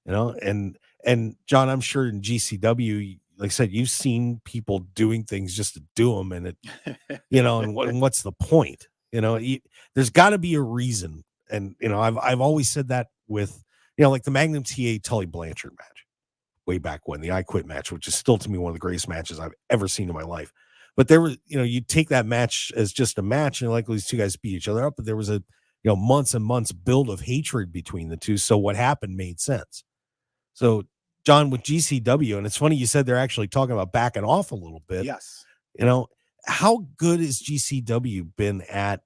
And John, I'm sure in GCW, like I said, you've seen people doing things just to do them, and it, and what's the point? There's got to be a reason. And I've always said that with, like the Magnum TA Tully Blanchard match way back when, the I Quit match, which is still to me one of the greatest matches I've ever seen in my life. But there was, you take that match as just a match, and like these two guys beat each other up, but there was a, months and months build of hatred between the two. So what happened made sense. So, John, with GCW, and it's funny you said they're actually talking about backing off a little bit. Yes. How good has GCW been at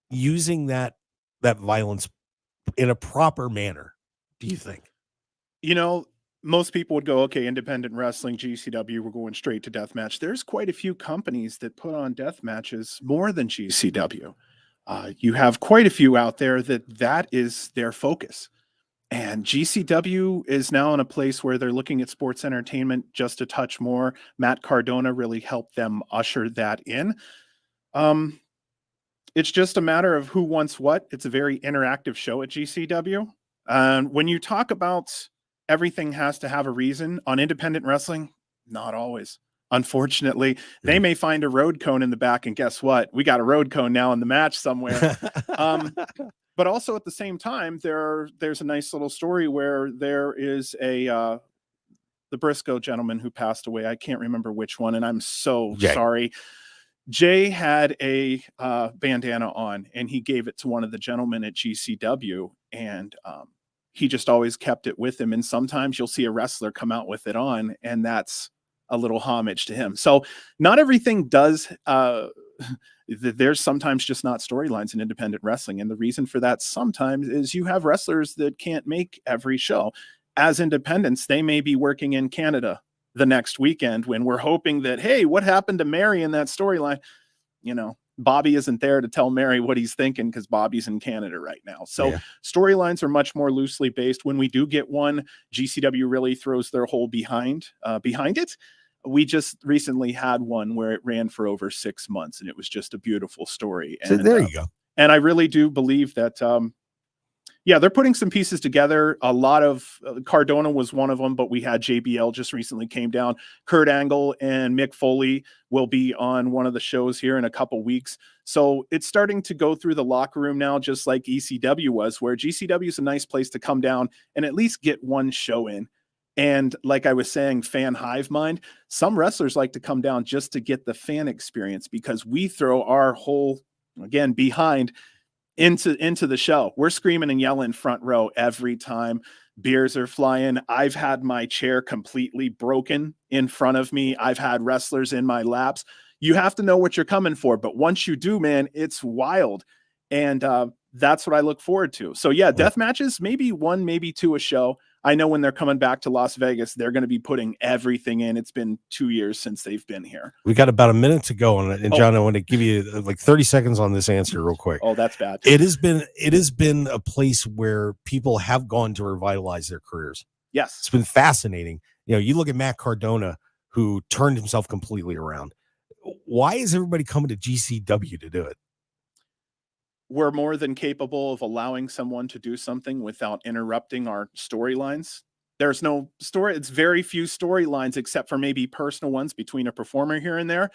using that violence in a proper manner, do you think? Most people would go, okay, independent wrestling, GCW, we're going straight to death match. There's quite a few companies that put on death matches more than GCW. You have quite a few out there that is their focus. And GCW is now in a place where they're looking at sports entertainment just a touch more. Matt Cardona really helped them usher that in. It's just a matter of who wants what. It's a very interactive show at GCW. When you talk about everything has to have a reason on independent wrestling, not always. Unfortunately, they may find a road cone in the back, and guess what? We got a road cone now in the match somewhere. But also at the same time, there's a nice little story where there is the Briscoe gentleman who passed away. I can't remember which one, and I'm so sorry. Jay had a bandana on, and he gave it to one of the gentlemen at GCW, and he just always kept it with him. And sometimes you'll see a wrestler come out with it on, and that's a little homage to him. So not everything does. There's sometimes just not storylines in independent wrestling. And the reason for that sometimes is you have wrestlers that can't make every show. As independents, they may be working in Canada the next weekend when we're hoping that, hey, what happened to Mary in that storyline? Bobby isn't there to tell Mary what he's thinking because Bobby's in Canada right now. So storylines are much more loosely based. When we do get one, GCW really throws their whole behind it. We just recently had one where it ran for over 6 months, and it was just a beautiful story. And so there you go. And I really do believe that, they're putting some pieces together. A lot of Cardona was one of them, but we had JBL just recently came down. Kurt Angle and Mick Foley will be on one of the shows here in a couple weeks. So it's starting to go through the locker room now, just like ECW was, where GCW is a nice place to come down and at least get one show in. And like I was saying, fan hive mind, some wrestlers like to come down just to get the fan experience because we throw our whole, again, behind into the show. We're screaming and yelling front row every time. Beers are flying. I've had my chair completely broken in front of me. I've had wrestlers in my laps. You have to know what you're coming for. But once you do, man, it's wild. And that's what I look forward to. So yeah, death matches, maybe one, maybe two a show. I know when they're coming back to Las Vegas, they're going to be putting everything in. It's been 2 years since they've been here. We got about a minute to go. And John, I want to give you like 30 seconds on this answer real quick. Oh, that's bad. It has been a place where people have gone to revitalize their careers. Yes. It's been fascinating. You look at Matt Cardona, who turned himself completely around. Why is everybody coming to GCW to do it? We're more than capable of allowing someone to do something without interrupting our storylines. There's no story. It's very few storylines except for maybe personal ones between a performer here and there.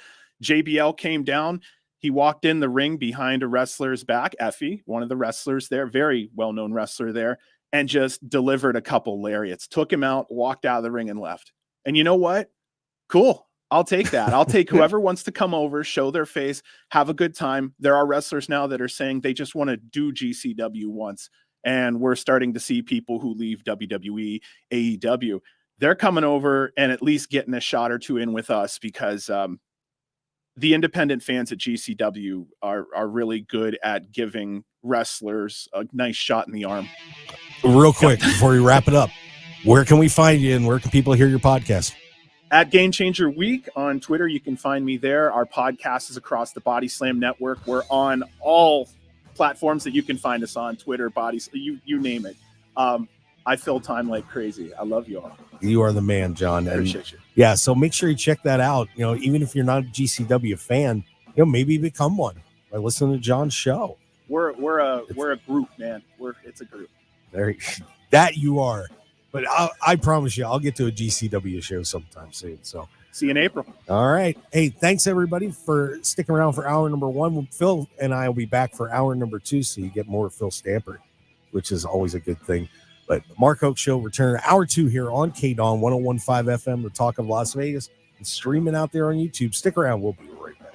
JBL came down. He walked in the ring behind a wrestler's back, Effie, one of the wrestlers there, very well-known wrestler there, and just delivered a couple lariats, took him out, walked out of the ring and left. And you know what? Cool. I'll take that. I'll take whoever wants to come over, show their face, have a good time. There are wrestlers now that are saying they just want to do GCW once. And we're starting to see people who leave WWE, AEW. They're coming over and at least getting a shot or two in with us because the independent fans at GCW are really good at giving wrestlers a nice shot in the arm. Real quick, before we wrap it up, where can we find you and where can people hear your podcast? At Game Changer Week on Twitter, you can find me there. Our podcast is across the Body Slam Network. We're on all platforms that you can find us on, Twitter, Bodies, you name it. I fill time like crazy. I love you all. You are the man, John. And Appreciate you. yeah, so make sure you check that out. You know, even if you're not a GCW fan, you know, maybe become one by listening to John's show. We're a group, man. It's a group. That you are. But I promise you, I'll get to a GCW show sometime soon. So see you in April. All right. Hey, thanks everybody for sticking around for hour number 1. Phil and I will be back for hour number 2, so you get more Phil Stamper, which is always a good thing. But Mark Hoke Show return hour 2 here on KDAWN 101.5 FM, the talk of Las Vegas, and streaming out there on YouTube. Stick around. We'll be right back.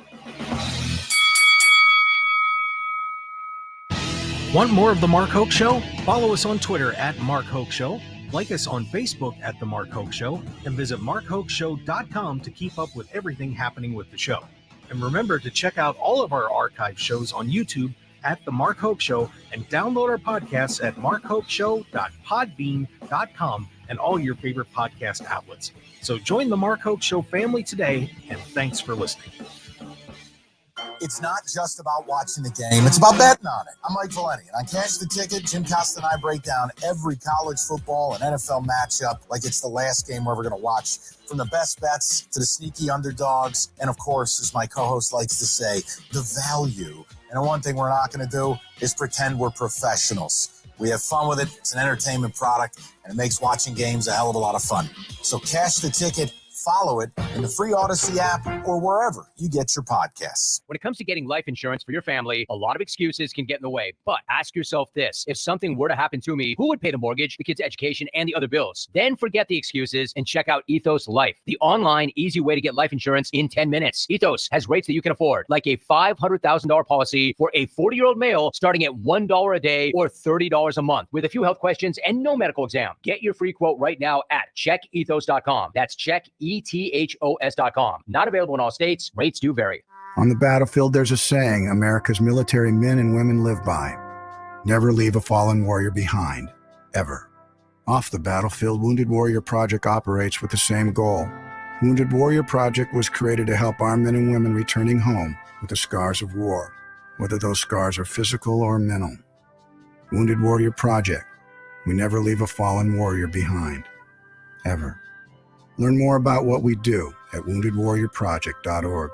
Want more of The Mark Hoke Show? Follow us on Twitter at Mark Hoke Show, like us on Facebook at The Mark Hoke Show, and visit markhokeshow.com to keep up with everything happening with the show. And remember to check out all of our archive shows on YouTube at The Mark Hoke Show, and download our podcasts at markhokeshow.podbean.com and all your favorite podcast outlets. So join the Mark Hoke Show family today, and thanks for listening. It's not just about watching the game. It's about betting on it. I'm Mike Valeni, and on Cash the Ticket, Jim Costa and I break down every college football and NFL matchup like it's the last game we're ever going to watch. From the best bets to the sneaky underdogs, and of course, as my co-host likes to say, the value. And the one thing we're not going to do is pretend we're professionals. We have fun with it. It's an entertainment product, and it makes watching games a hell of a lot of fun. So Cash the Ticket. Follow it in the free Odyssey app or wherever you get your podcasts. When it comes to getting life insurance for your family, a lot of excuses can get in the way. But ask yourself this: if something were to happen to me, who would pay the mortgage, the kids' education, and the other bills? Then forget the excuses and check out Ethos Life, the online, easy way to get life insurance in 10 minutes. Ethos has rates that you can afford, like a $500,000 policy for a 40-year-old male starting at $1 a day or $30 a month, with a few health questions and no medical exam. Get your free quote right now at checkethos.com. That's checkethos.com. Not available in all states. Rates do vary. On the battlefield, there's a saying America's military men and women live by. Never leave a fallen warrior behind, ever. Off the battlefield, Wounded Warrior Project operates with the same goal. Wounded Warrior Project was created to help our men and women returning home with the scars of war, whether those scars are physical or mental. Wounded Warrior Project. We never leave a fallen warrior behind, ever. Learn more about what we do at woundedwarriorproject.org.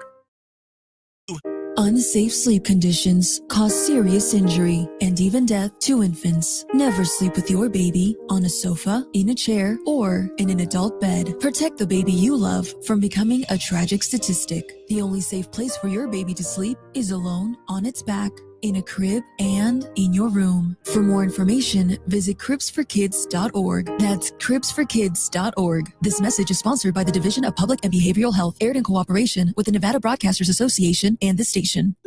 Unsafe sleep conditions cause serious injury and even death to infants. Never sleep with your baby on a sofa, in a chair, or in an adult bed. Protect the baby you love from becoming a tragic statistic. The only safe place for your baby to sleep is alone, on its back, in a crib, and in your room. For more information, visit cribsforkids.org. That's cribsforkids.org. This message is sponsored by the Division of Public and Behavioral Health, aired in cooperation with the Nevada Broadcasters Association and this station.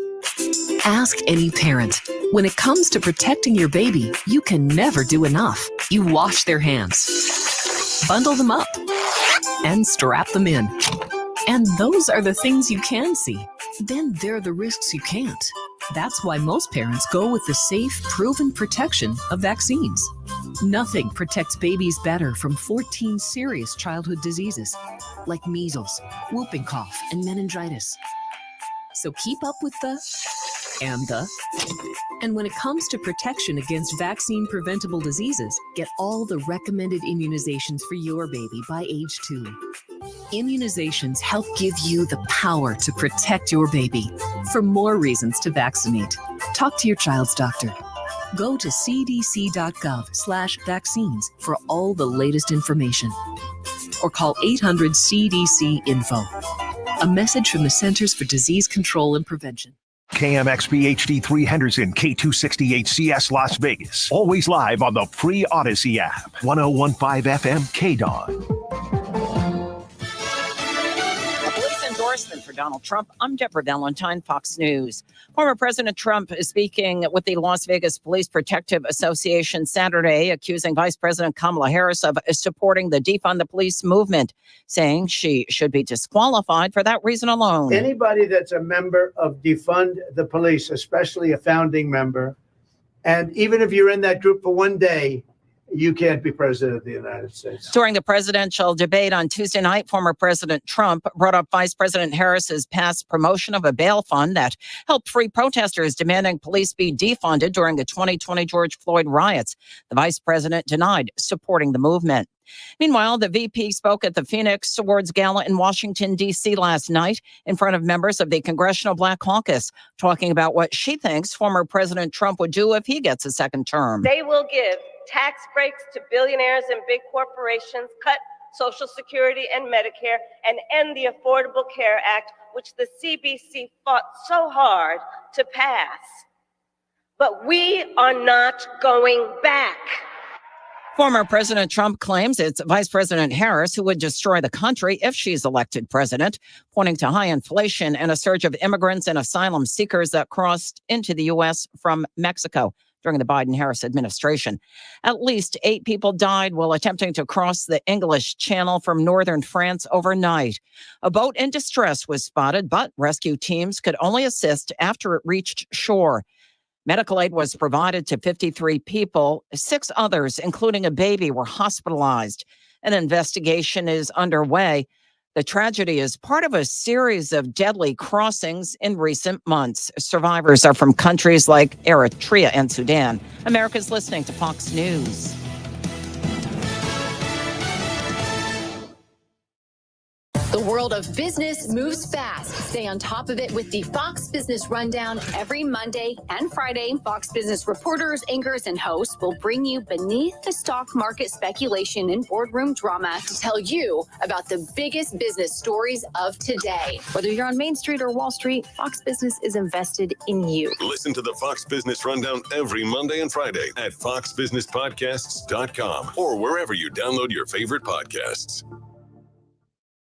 Ask any parent. When it comes to protecting your baby, you can never do enough. You wash their hands, bundle them up, and strap them in. And those are the things you can see. Then there are the risks you can't. That's why most parents go with the safe, proven protection of vaccines. Nothing protects babies better from 14 serious childhood diseases like measles, whooping cough, and meningitis. So keep up with and when it comes to protection against vaccine-preventable diseases, get all the recommended immunizations for your baby by age 2. Immunizations help give you the power to protect your baby. For more reasons to vaccinate, talk to your child's doctor. Go to cdc.gov/vaccines for all the latest information. Or call 800-CDC-INFO. A message from the Centers for Disease Control and Prevention. KMXP HD3 Henderson, K268CS Las Vegas. Always live on the free Odyssey app. 101.5 FM KDAWN. Endorsement for Donald Trump. I'm Deborah Valentine, Fox News. Former President Trump is speaking with the Las Vegas Police Protective Association Saturday, accusing Vice President Kamala Harris of supporting the Defund the Police movement, saying she should be disqualified for that reason alone. Anybody that's a member of Defund the Police, especially a founding member, and even if you're in that group for one day, you can't be president of the United States. During the presidential debate on Tuesday night, former President Trump brought up Vice President Harris's past promotion of a bail fund that helped free protesters demanding police be defunded during the 2020 George Floyd riots. The vice president denied supporting the movement. Meanwhile, the VP spoke at the Phoenix Awards Gala in Washington, D.C. last night in front of members of the Congressional Black Caucus, talking about what she thinks former President Trump would do if he gets a second term. They will give tax breaks to billionaires and big corporations, cut Social Security and Medicare, and end the Affordable Care Act, which the CBC fought so hard to pass. But we are not going back. Former President Trump claims it's Vice President Harris who would destroy the country if she's elected president, pointing to high inflation and a surge of immigrants and asylum seekers that crossed into the U.S. from Mexico during the Biden-Harris administration. At least 8 people died while attempting to cross the English Channel from northern France overnight. A boat in distress was spotted, but rescue teams could only assist after it reached shore. Medical aid was provided to 53 people. 6 others, including a baby, were hospitalized. An investigation is underway. The tragedy is part of a series of deadly crossings in recent months. Survivors are from countries like Eritrea and Sudan. America's listening to Fox News. The world of business moves fast. Stay on top of it with the Fox Business Rundown every Monday and Friday. Fox Business reporters, anchors, and hosts will bring you beneath the stock market speculation and boardroom drama to tell you about the biggest business stories of today. Whether you're on Main Street or Wall Street, Fox Business is invested in you. Listen to the Fox Business Rundown every Monday and Friday at foxbusinesspodcasts.com or wherever you download your favorite podcasts.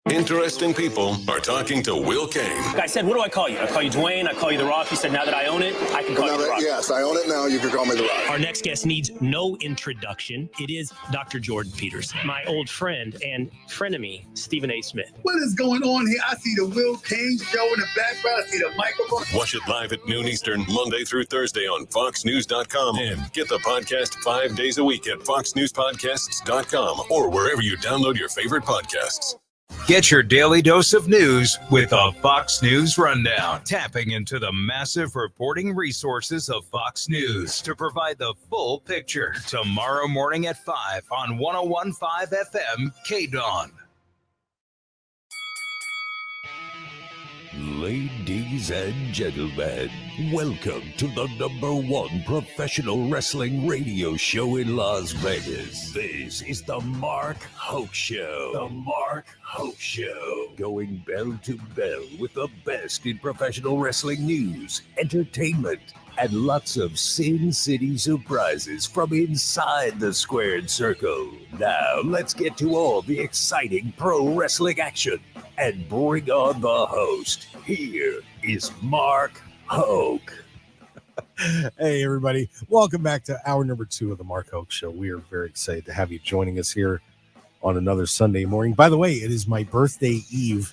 Interesting people are talking to Will Kane. I said, what do I call you? I call you Dwayne. I call you The Rock. He said, now that I own it, I can call you The Rock. Yes, I own it now. You can call me The Rock. Our next guest needs no introduction. It is Dr. Jordan Peterson, my old friend and frenemy, Stephen A. Smith. What is going on here? I see the Will Kane show in the background. I see the microphone. Watch it live at noon Eastern, Monday through Thursday on foxnews.com. And get the podcast 5 days a week at foxnewspodcasts.com or wherever you download your favorite podcasts. Get your daily dose of news with a Fox News Rundown, tapping into the massive reporting resources of Fox News to provide the full picture. Tomorrow morning at 5 on 101.5 FM KDAWN. Ladies and gentlemen, welcome to the #1 professional wrestling radio show in Las Vegas. This is the Mark Hoke Show. The Mark Hoke Show. Going bell to bell with the best in professional wrestling news, entertainment, and lots of Sin City surprises from inside the squared circle. Now, let's get to all the exciting pro wrestling action and bring on the host. Here is Mark Hoke. Hey, everybody. Welcome back to hour number 2 of the Mark Hoke Show. We are very excited to have you joining us here on another Sunday morning. By the way, it is my birthday eve.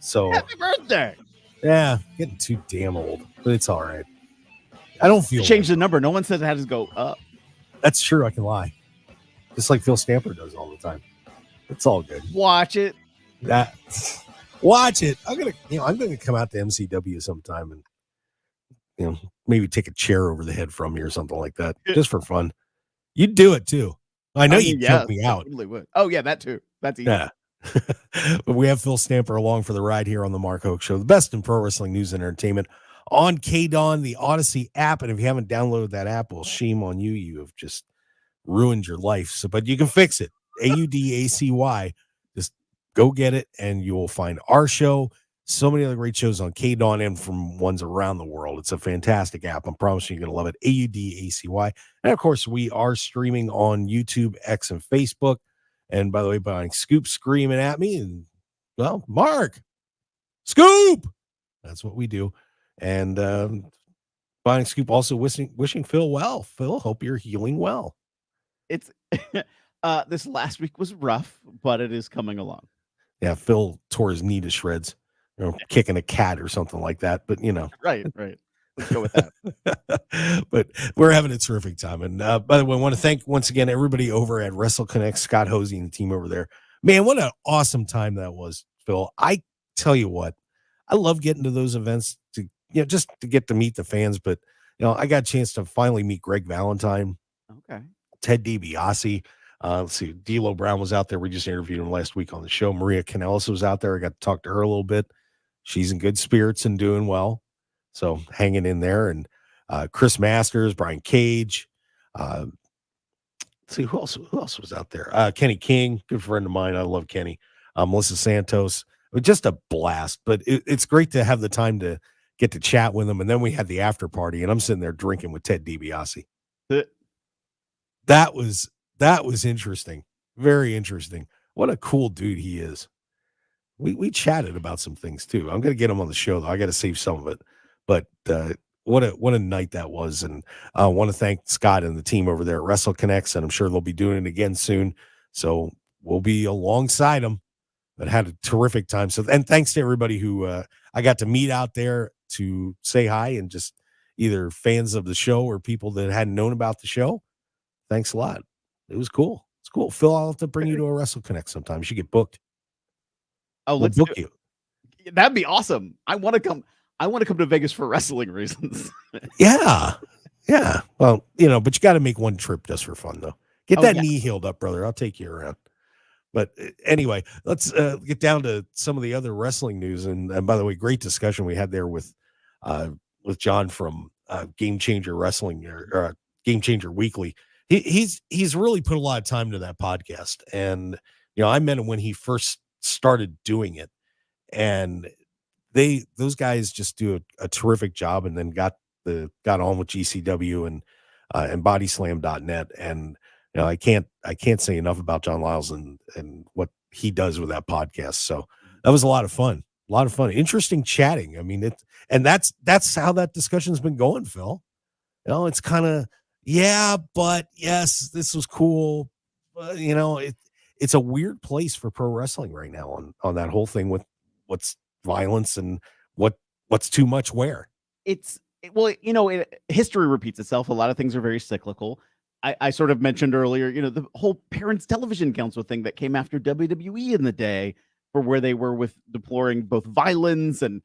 So happy birthday. Yeah, getting too damn old, but it's all right. I don't feel change the number. No one says it has to go up. That's true. I can lie. Just like Phil Stamper does all the time. It's all good. Watch it. Watch it. I'm gonna come out to MCW sometime and maybe take a chair over the head from me or something like that, just for fun. You'd do it too. I know you'd choke me out. Totally would. Oh yeah, that too. That's easy. Yeah. But we have Phil Stamper along for the ride here on the Mark Hoke Show, the best in pro wrestling news and entertainment on KDAWN, the Odyssey app. And if you haven't downloaded that app, well, shame on you. You have just ruined your life. So, but you can fix it. AUDACY. Just go get it, and you will find our show, so many other great shows on KDAWN and from ones around the world. It's a fantastic app. I'm promising you're going to love it. AUDACY. And of course, we are streaming on YouTube, X, and Facebook. And by the way, buying Scoop screaming at me, and well, Mark, Scoop. That's what we do. And buying Scoop also wishing Phil well. Phil, hope you're healing well. It's this last week was rough, but it is coming along. Yeah, Phil tore his knee to shreds, kicking a cat or something like that. But right. Let's go with that. But we're having a terrific time. And by the way, I want to thank once again everybody over at Wrestle Connect, Scott Hosey and the team over there. Man, what an awesome time that was, Phil. I tell you what, I love getting to those events to just to get to meet the fans. But I got a chance to finally meet Greg Valentine, Okay. Ted DiBiase. Let's see, D'Lo Brown was out there. We just interviewed him last week on the show. Maria Kanellis was out there. I got to talk to her a little bit. She's in good spirits and doing well. So hanging in there. And Chris Masters, Brian Cage. Let's see, who else was out there? Kenny King, good friend of mine. I love Kenny. Melissa Santos. It was just a blast. But it's great to have the time to get to chat with them. And then we had the after party, and I'm sitting there drinking with Ted DiBiase. That was interesting. Very interesting. What a cool dude he is. We chatted about some things too. I'm going to get him on the show though. I got to save some of it. But what a night that was. And I want to thank Scott and the team over there at Wrestle Connects, and I'm sure they'll be doing it again soon. So we'll be alongside them. But had a terrific time. So, and thanks to everybody who I got to meet out there to say hi, and just either fans of the show or people that hadn't known about the show. Thanks a lot. It was cool. It's cool. Phil, I'll have to bring you to a Wrestle Connect sometime. You should get booked. Oh, We'll let's book you. That'd be awesome. I want to come to Vegas for wrestling reasons. Yeah. Yeah. Well, but you got to make one trip just for fun, though. Get that knee healed up, brother. I'll take you around. But anyway, let's get down to some of the other wrestling news. And by the way, great discussion we had there with John from Game Changer Wrestling or Game Changer Weekly. He's really put a lot of time into that podcast. And, I met him when he first started doing it. And those guys just do a terrific job, and then got on with GCW and bodyslam.net. And I can't say enough about John Lyles and what he does with that podcast. So that was a lot of fun. Interesting chatting. I mean, that's how that discussion's been going, Phil. It's kind of, but yes, this was cool. It's a weird place for pro wrestling right now on that whole thing with what's violence and what's too much where. History repeats itself. A lot of things are very cyclical. I sort of mentioned earlier, the whole Parents Television Council thing that came after WWE in the day, for where they were with deploring both violence and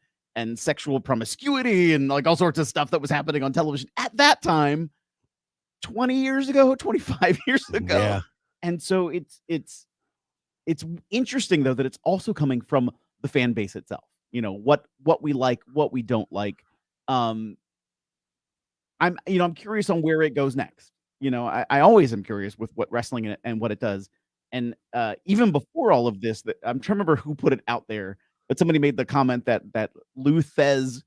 sexual promiscuity and like all sorts of stuff that was happening on television at that time, 20 years ago, 25 years ago. Yeah. And so it's interesting though that it's also coming from the fan base itself. What we like, what we don't like. I'm curious on where it goes next. I always am curious with what wrestling and what it does. And even before all of this, I'm trying to remember who put it out there, but somebody made the comment that Lou Thez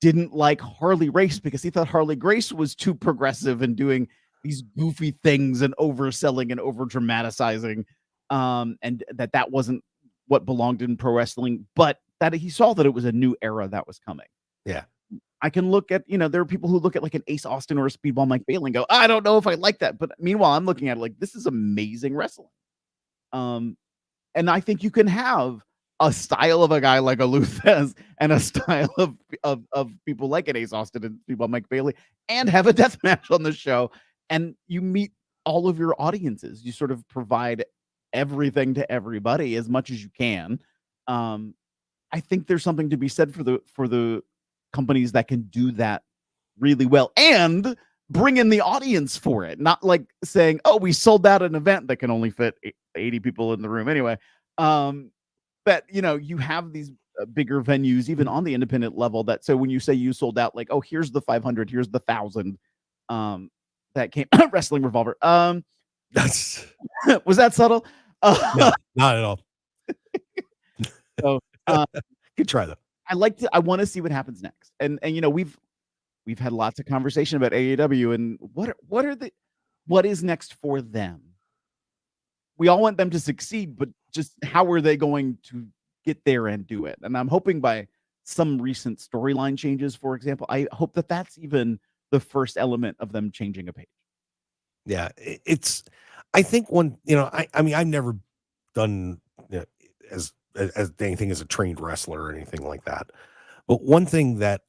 didn't like Harley Race because he thought Harley Grace was too progressive and doing these goofy things and overselling and over dramatizing, and that wasn't what belonged in pro wrestling, but that he saw that it was a new era that was coming. Yeah. I can look at, there are people who look at like an Ace Austin or a Speedball Mike Bailey and go, I don't know if I like that. But meanwhile, I'm looking at it like, this is amazing wrestling. And I think you can have a style of a guy like a Lou Thez and a style of people like an Ace Austin and Speedball Mike Bailey, and have a death match on the show. And you meet all of your audiences. You sort of provide everything to everybody as much as you can. I think there's something to be said for the companies that can do that really well and bring in the audience for it. Not like saying, oh, we sold out an event that can only fit 80 people in the room anyway. But you have these bigger venues, even on the independent level, that so when you say you sold out, like, oh, here's the 500, here's the 1,000 that came Wrestling Revolver. That's was that subtle? No, not at all. So Good try though. I want to see what happens next. And we've had lots of conversation about AEW and what is next for them. We all want them to succeed, but just how are they going to get there and do it? And I'm hoping by some recent storyline changes, for example, I hope that that's even the first element of them changing a page. Yeah, I think one, I mean, I've never done as anything as a trained wrestler or anything like that. But one thing that,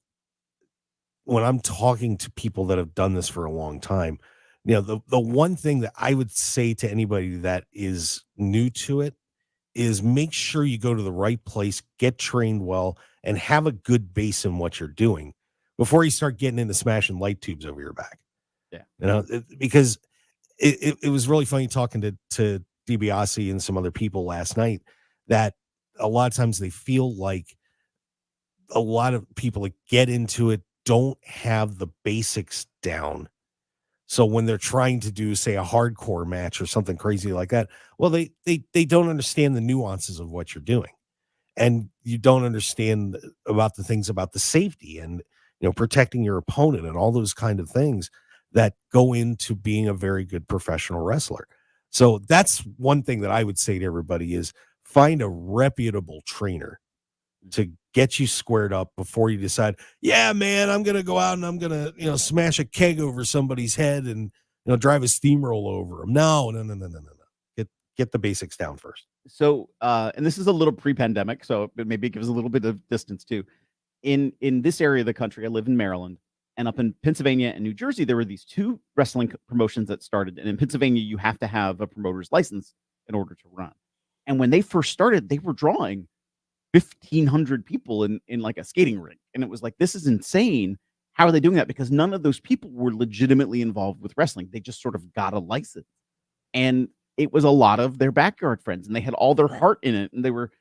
when I'm talking to people that have done this for a long time, the one thing that I would say to anybody that is new to it is make sure you go to the right place, get trained well, and have a good base in what you're doing before you start getting into smashing light tubes over your back. Yeah. Because it was really funny talking to DiBiase and some other people last night that a lot of times they feel like a lot of people that get into it don't have the basics down. So when they're trying to do, say, a hardcore match or something crazy like that, well, they don't understand the nuances of what you're doing. And you don't understand about the things about the safety and, protecting your opponent and all those kind of things that go into being a very good professional wrestler. So that's one thing that I would say to everybody is find a reputable trainer to get you squared up before you decide, yeah, man, I'm going to go out and I'm going to, smash a keg over somebody's head and, drive a steamroll over them. No. Get the basics down first. So, and this is a little pre-pandemic, so maybe it gives a little bit of distance too. In this area of the country, I live in Maryland, and up in Pennsylvania and New Jersey, there were these two wrestling promotions that started. And in Pennsylvania, you have to have a promoter's license in order to run. And when they first started, they were drawing 1,500 people in like a skating rink. And it was like, this is insane. How are they doing that? Because none of those people were legitimately involved with wrestling. They just sort of got a license. And it was a lot of their backyard friends, and they had all their heart in it. And they were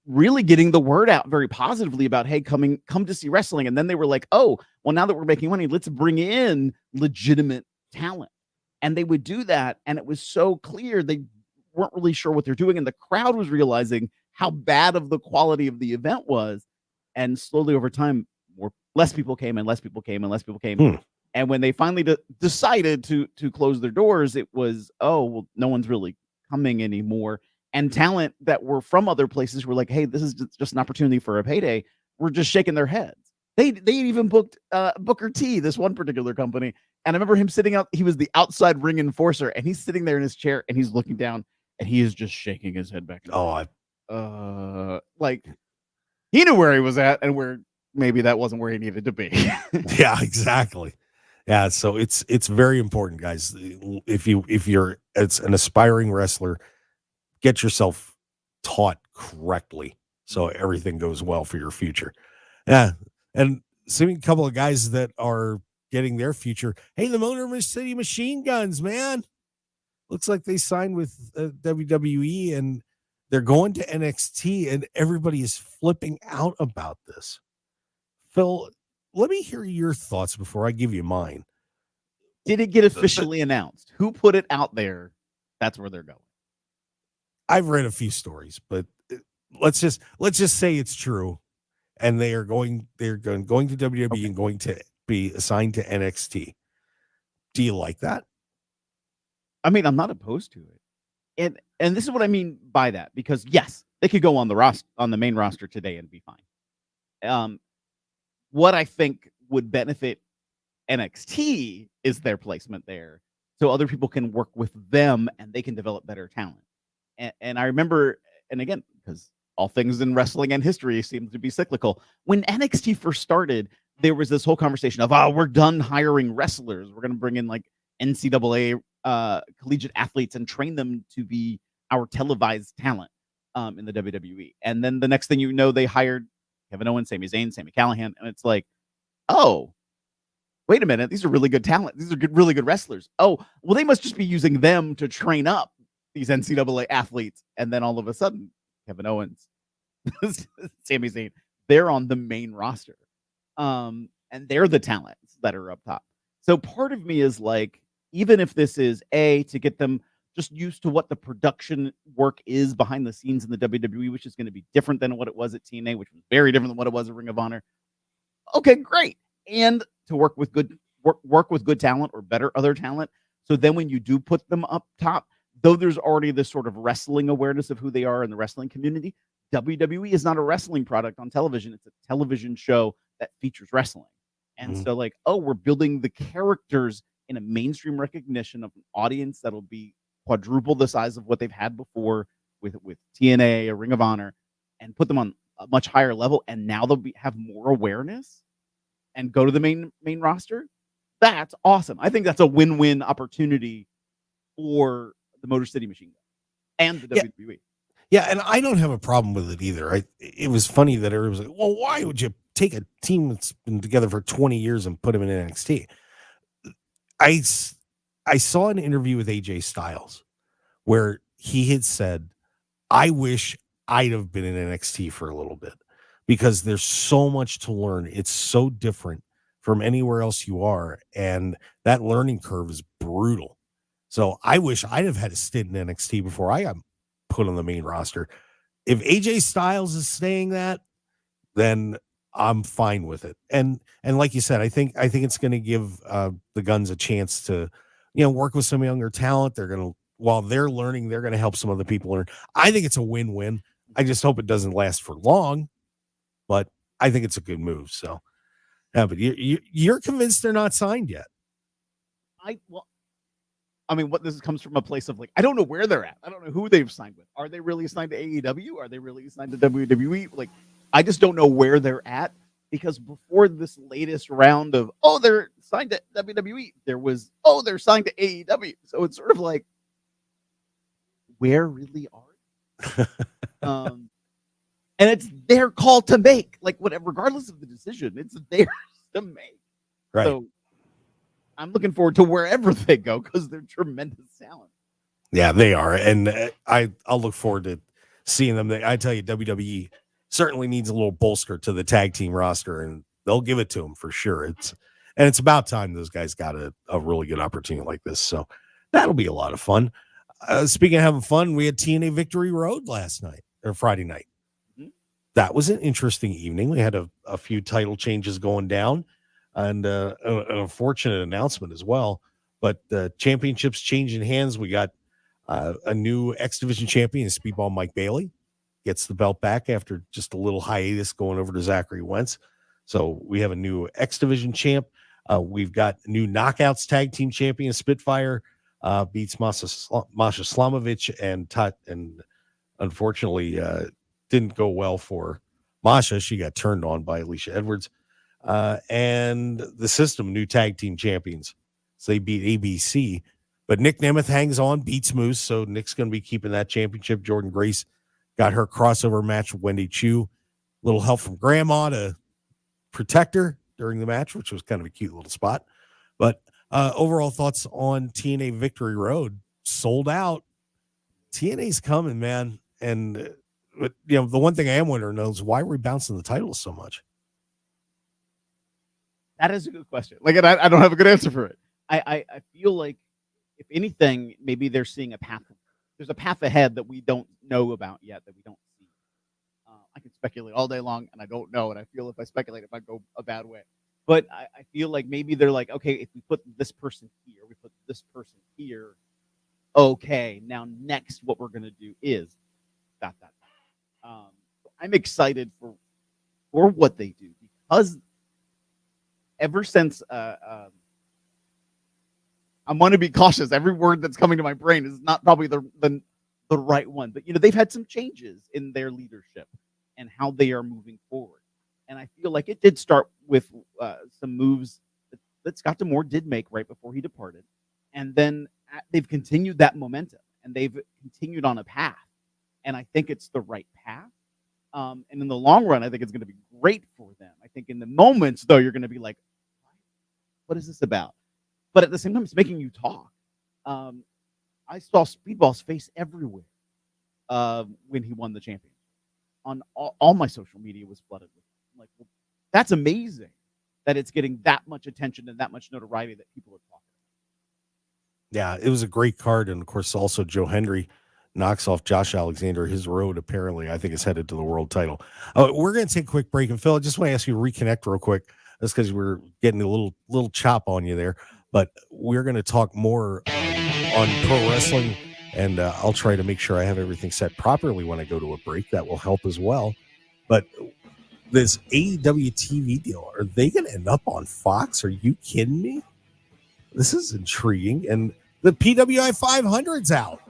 really getting the word out very positively about, hey, come to see wrestling. And then they were like, oh, well, now that we're making money, let's bring in legitimate talent. And they would do that. And it was so clear they weren't really sure what they're doing. And the crowd was realizing how bad of the quality of the event was. And slowly over time, less people came and less people came and less people came. And when they finally decided to close their doors, it was, oh, well, no one's really coming anymore. And talent that were from other places were like, hey, this is just an opportunity for a payday. We're just shaking their heads. They even booked Booker T, this one particular company. And I remember him sitting out. He was the outside ring enforcer, and he's sitting there in his chair, and he's looking down, and he is just shaking his head back. Like he knew where he was at, and where maybe that wasn't where he needed to be. Yeah, exactly. Yeah, so it's very important, guys. If you're an aspiring wrestler, get yourself taught correctly so everything goes well for your future. Yeah, and seeing a couple of guys that are getting their future. Hey, the Motor City Machine Guns, man, looks like they signed with WWE and they're going to NXT, and everybody is flipping out about this. Phil, let me hear your thoughts before I give you mine. Did it get officially announced? Who put it out there? That's where they're going. I've read a few stories, but let's just say it's true, and they're going to WWE and going to be assigned to NXT. Do you like that? I mean, I'm not opposed to it, and this is what I mean by that, because yes, they could go on the main roster today and be fine. What I think would benefit NXT is their placement there, so other people can work with them and they can develop better talent. And I remember, and again, because all things in wrestling and history seem to be cyclical, when NXT first started, there was this whole conversation of, we're done hiring wrestlers. We're going to bring in like NCAA collegiate athletes and train them to be our televised talent in the WWE. And then the next thing you know, they hired Kevin Owens, Sami Zayn, Sami Callihan. And it's like, oh, wait a minute. These are really good talent. These are really good wrestlers. Oh, well, they must just be using them to train up these NCAA athletes. And then all of a sudden, Kevin Owens, Sami Zayn, they're on the main roster. And they're the talents that are up top. So part of me is like, even if this is to get them just used to what the production work is behind the scenes in the WWE, which is going to be different than what it was at TNA, which was very different than what it was at Ring of Honor. Okay, great. And to work with good talent or better other talent. So then when you do put them up top, though there's already this sort of wrestling awareness of who they are in the wrestling community, WWE is not a wrestling product on television. It's a television show that features wrestling. And so like, we're building the characters in a mainstream recognition of an audience that'll be quadruple the size of what they've had before with TNA or Ring of Honor, and put them on a much higher level. And now they'll have more awareness. and go to the main roster, that's awesome. I think that's a win-win opportunity for the Motor City Machine Gun and the WWE. Yeah, and I don't have a problem with it either. It was funny that everyone was like, well, why would you take a team that's been together for 20 years and put them in NXT? I saw an interview with AJ Styles where he had said, I wish I'd have been in NXT for a little bit because there's so much to learn. It's so different from anywhere else you are. And that learning curve is brutal. So I wish I'd have had a stint in NXT before I got put on the main roster. If AJ Styles is saying that, then I'm fine with it. And like you said, I think it's going to give the Guns a chance to, work with some younger talent. They're going to, while they're learning, they're going to help some other people learn. I think it's a win-win. I just hope it doesn't last for long, but I think it's a good move. So, yeah, but you're convinced they're not signed yet. What this comes from a place of like, I don't know where they're at. I don't know who they've signed with. Are they really signed to AEW? Are they really signed to WWE? Like, I just don't know where they're at because before this latest round of, they're signed to WWE, there was, they're signed to AEW. So it's sort of like, where really are they? And it's their call to make, like whatever, regardless of the decision, it's theirs to make. Right. So I'm looking forward to wherever they go because they're tremendous talent. Yeah, they are. And I'll look forward to seeing them. I tell you, WWE certainly needs a little bolster to the tag team roster, and they'll give it to them for sure. It's about time those guys got a really good opportunity like this. So that'll be a lot of fun. Speaking of having fun, we had TNA Victory Road Friday night. Mm-hmm. That was an interesting evening. We had a few title changes going down and an unfortunate announcement as well. But the championships changing hands. We got a new X Division champion, Speedball Mike Bailey, gets the belt back after just a little hiatus going over to Zachary Wentz. So we have a new X Division champ. We've got new Knockouts tag team champion, Spitfire. Beats Masha Slamovich and unfortunately didn't go well for Masha. She got turned on by Alicia Edwards. And the System, new tag team champions. So they beat ABC. But Nick Nemeth hangs on, beats Moose. So Nick's going to be keeping that championship. Jordan Grace got her crossover match with Wendy Chu. Little help from Grandma to protect her during the match, which was kind of a cute little spot. But overall thoughts on TNA Victory Road. Sold out. TNA's coming, man. And the one thing I am wondering is why are we bouncing the titles so much? That is a good question. Like, I don't have a good answer for it. I feel like, if anything, maybe they're seeing a path. There's a path ahead that we don't know about yet, that we don't see. I can speculate all day long, and I don't know. And I feel if I speculate, it might go a bad way. But I feel like maybe they're like, okay, if we put this person here, we put this person here. Okay, now next, what we're going to do is that. I'm excited for what they do because ever since I want to be cautious. Every word that's coming to my brain is not probably the right one. But they've had some changes in their leadership and how they are moving forward. And I feel like it did start with some moves that Scott D'Amore did make right before he departed. And then they've continued that momentum and they've continued on a path. And I think it's the right path. And in the long run, I think it's going to be great for them. I think in the moments, though, you're going to be like, what is this about? But at the same time, it's making you talk. I saw Speedball's face everywhere when he won the championship. On all my social media was flooded with like, well, that's amazing that it's getting that much attention and that much notoriety that people are talking about. Yeah, it was a great card. And of course, also Joe Hendry knocks off Josh Alexander. His road, apparently, I think, is headed to the world title. We're going to take a quick break. And Phil, I just want to ask you to reconnect real quick. That's because we're getting a little chop on you there. But we're going to talk more on pro wrestling. And I'll try to make sure I have everything set properly when I go to a break. That will help as well. But this AEW TV deal, are they going to end up on Fox? Are you kidding me? This is intriguing. And the PWI 500's out.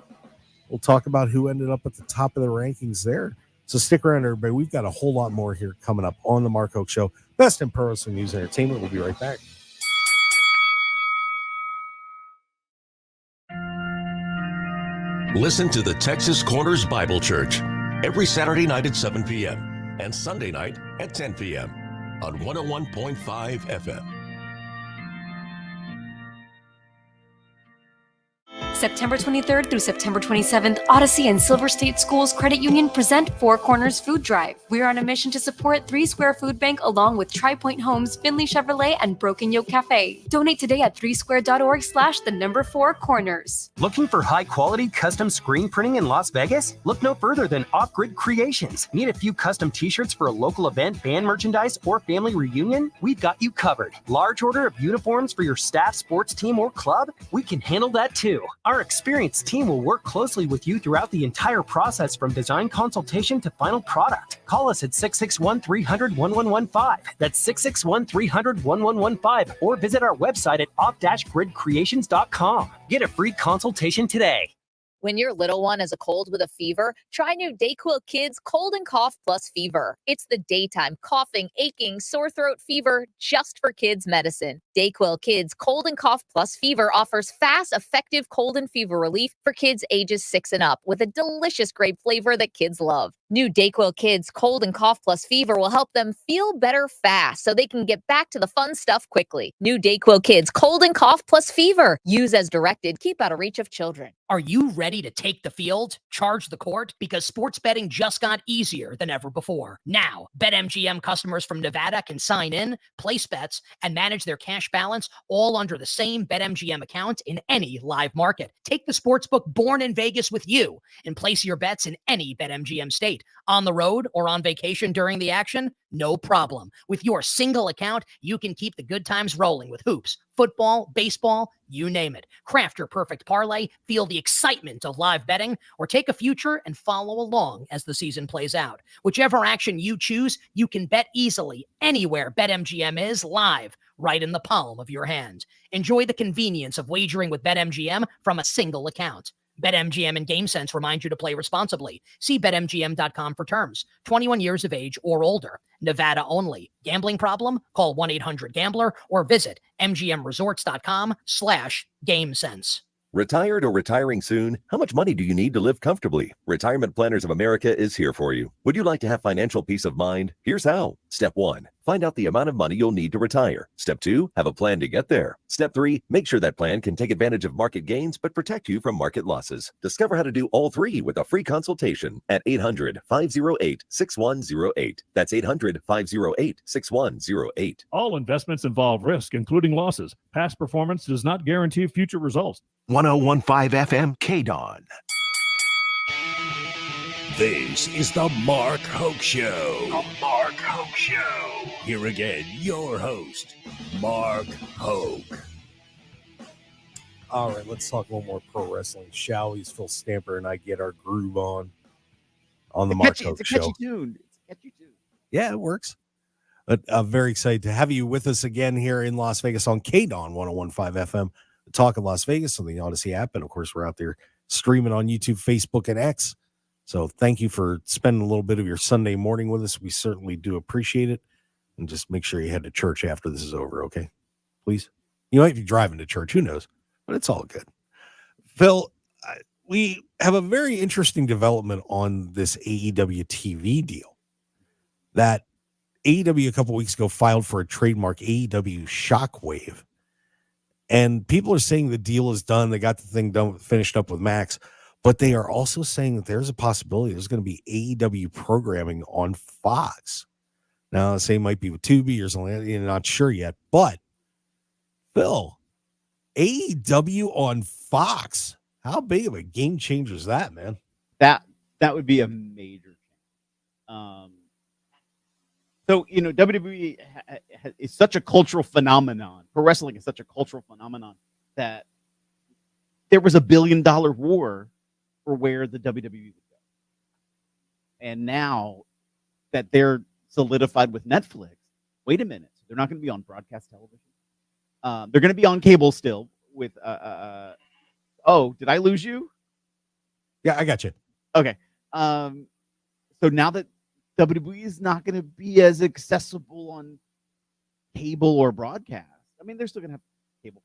We'll talk about who ended up at the top of the rankings there. So stick around, everybody. We've got a whole lot more here coming up on the Mark Hoke Show. Best in pro wrestling news and entertainment. We'll be right back. Listen to the Texas Corners Bible Church every Saturday night at 7 p.m. and Sunday night at 10 p.m. on 101.5 FM. September 23rd through September 27th, Odyssey and Silver State Schools Credit Union present Four Corners Food Drive. We're on a mission to support 3 Square Food Bank along with Tri-Point Homes, Finley Chevrolet, and Broken Yoke Cafe. Donate today at 3square.org/4corners. Looking for high-quality custom screen printing in Las Vegas? Look no further than Off-Grid Creations. Need a few custom t-shirts for a local event, band merchandise, or family reunion? We've got you covered. Large order of uniforms for your staff, sports team, or club? We can handle that too. Our experienced team will work closely with you throughout the entire process from design consultation to final product. Call us at 661-300-1115. That's 661-300-1115 or visit our website at off-gridcreations.com. Get a free consultation today. When your little one has a cold with a fever, try new DayQuil Kids Cold and Cough Plus Fever. It's the daytime coughing, aching, sore throat fever just for kids medicine. DayQuil Kids Cold and Cough Plus Fever offers fast, effective cold and fever relief for kids ages 6 and up with a delicious grape flavor that kids love. New DayQuil Kids Cold and Cough Plus Fever will help them feel better fast so they can get back to the fun stuff quickly. New DayQuil Kids Cold and Cough Plus Fever. Use as directed. Keep out of reach of children. Are you ready to take the field, charge the court? Because sports betting just got easier than ever before. Now, BetMGM customers from Nevada can sign in, place bets, and manage their cash balance all under the same BetMGM account in any live market. Take the sportsbook born in Vegas with you and place your bets in any BetMGM state. On the road or on vacation during the action? No problem. With your single account, you can keep the good times rolling with hoops, football, baseball, you name it. Craft your perfect parlay, feel the excitement of live betting, or take a future and follow along as the season plays out. Whichever action you choose, you can bet easily anywhere BetMGM is live, right in the palm of your hand. Enjoy the convenience of wagering with BetMGM from a single account. BetMGM and GameSense remind you to play responsibly. See BetMGM.com for terms. 21 years of age or older. Nevada only. Gambling problem? Call 1-800-GAMBLER or visit mgmresorts.com/GameSense. Retired or retiring soon? How much money do you need to live comfortably? Retirement Planners of America is here for you. Would you like to have financial peace of mind? Here's how. Step 1, find out the amount of money you'll need to retire. Step 2, have a plan to get there. Step 3, make sure that plan can take advantage of market gains but protect you from market losses. Discover how to do all three with a free consultation at 800-508-6108. That's 800-508-6108. All investments involve risk, including losses. Past performance does not guarantee future results. 101.5 FM KDAWN. This is the Mark Hoke Show. The Mark Hoke Show. Here again, your host, Mark Hoke. All right, let's talk a little more pro wrestling, shall we? Phil Stamper and I get our groove on the Mark Hoke Show. It's a catchy tune. Yeah, it works. But I'm very excited to have you with us again here in Las Vegas on KDAWN 101.5 FM. The Talk of Las Vegas on the Odyssey app. And of course, we're out there streaming on YouTube, Facebook, and X. So thank you for spending a little bit of your Sunday morning with us. We certainly do appreciate it. And just make sure you head to church after this is over, okay? Please. You might be driving to church. Who knows? But it's all good. Phil, we have a very interesting development on this AEW TV deal. That AEW a couple weeks ago filed for a trademark, AEW Shockwave. And people are saying the deal is done. They got the thing done, finished up with Max. But they are also saying that there's a possibility there's going to be AEW programming on Fox. Now, the same might be with Tubi or something. You're not sure yet. But, Phil, AEW on Fox, how big of a game changer is that, man? That would be a major change. So, WWE is such a cultural phenomenon. Pro wrestling is such a cultural phenomenon that there was a $1 billion war for where the WWE would go. And now that they're solidified with Netflix, wait a minute. They're not going to be on broadcast television. They're going to be on cable still with, oh, did I lose you? Yeah, I got you. Okay. So now that WWE is not going to be as accessible on cable or broadcast, I mean, they're still going to have cable.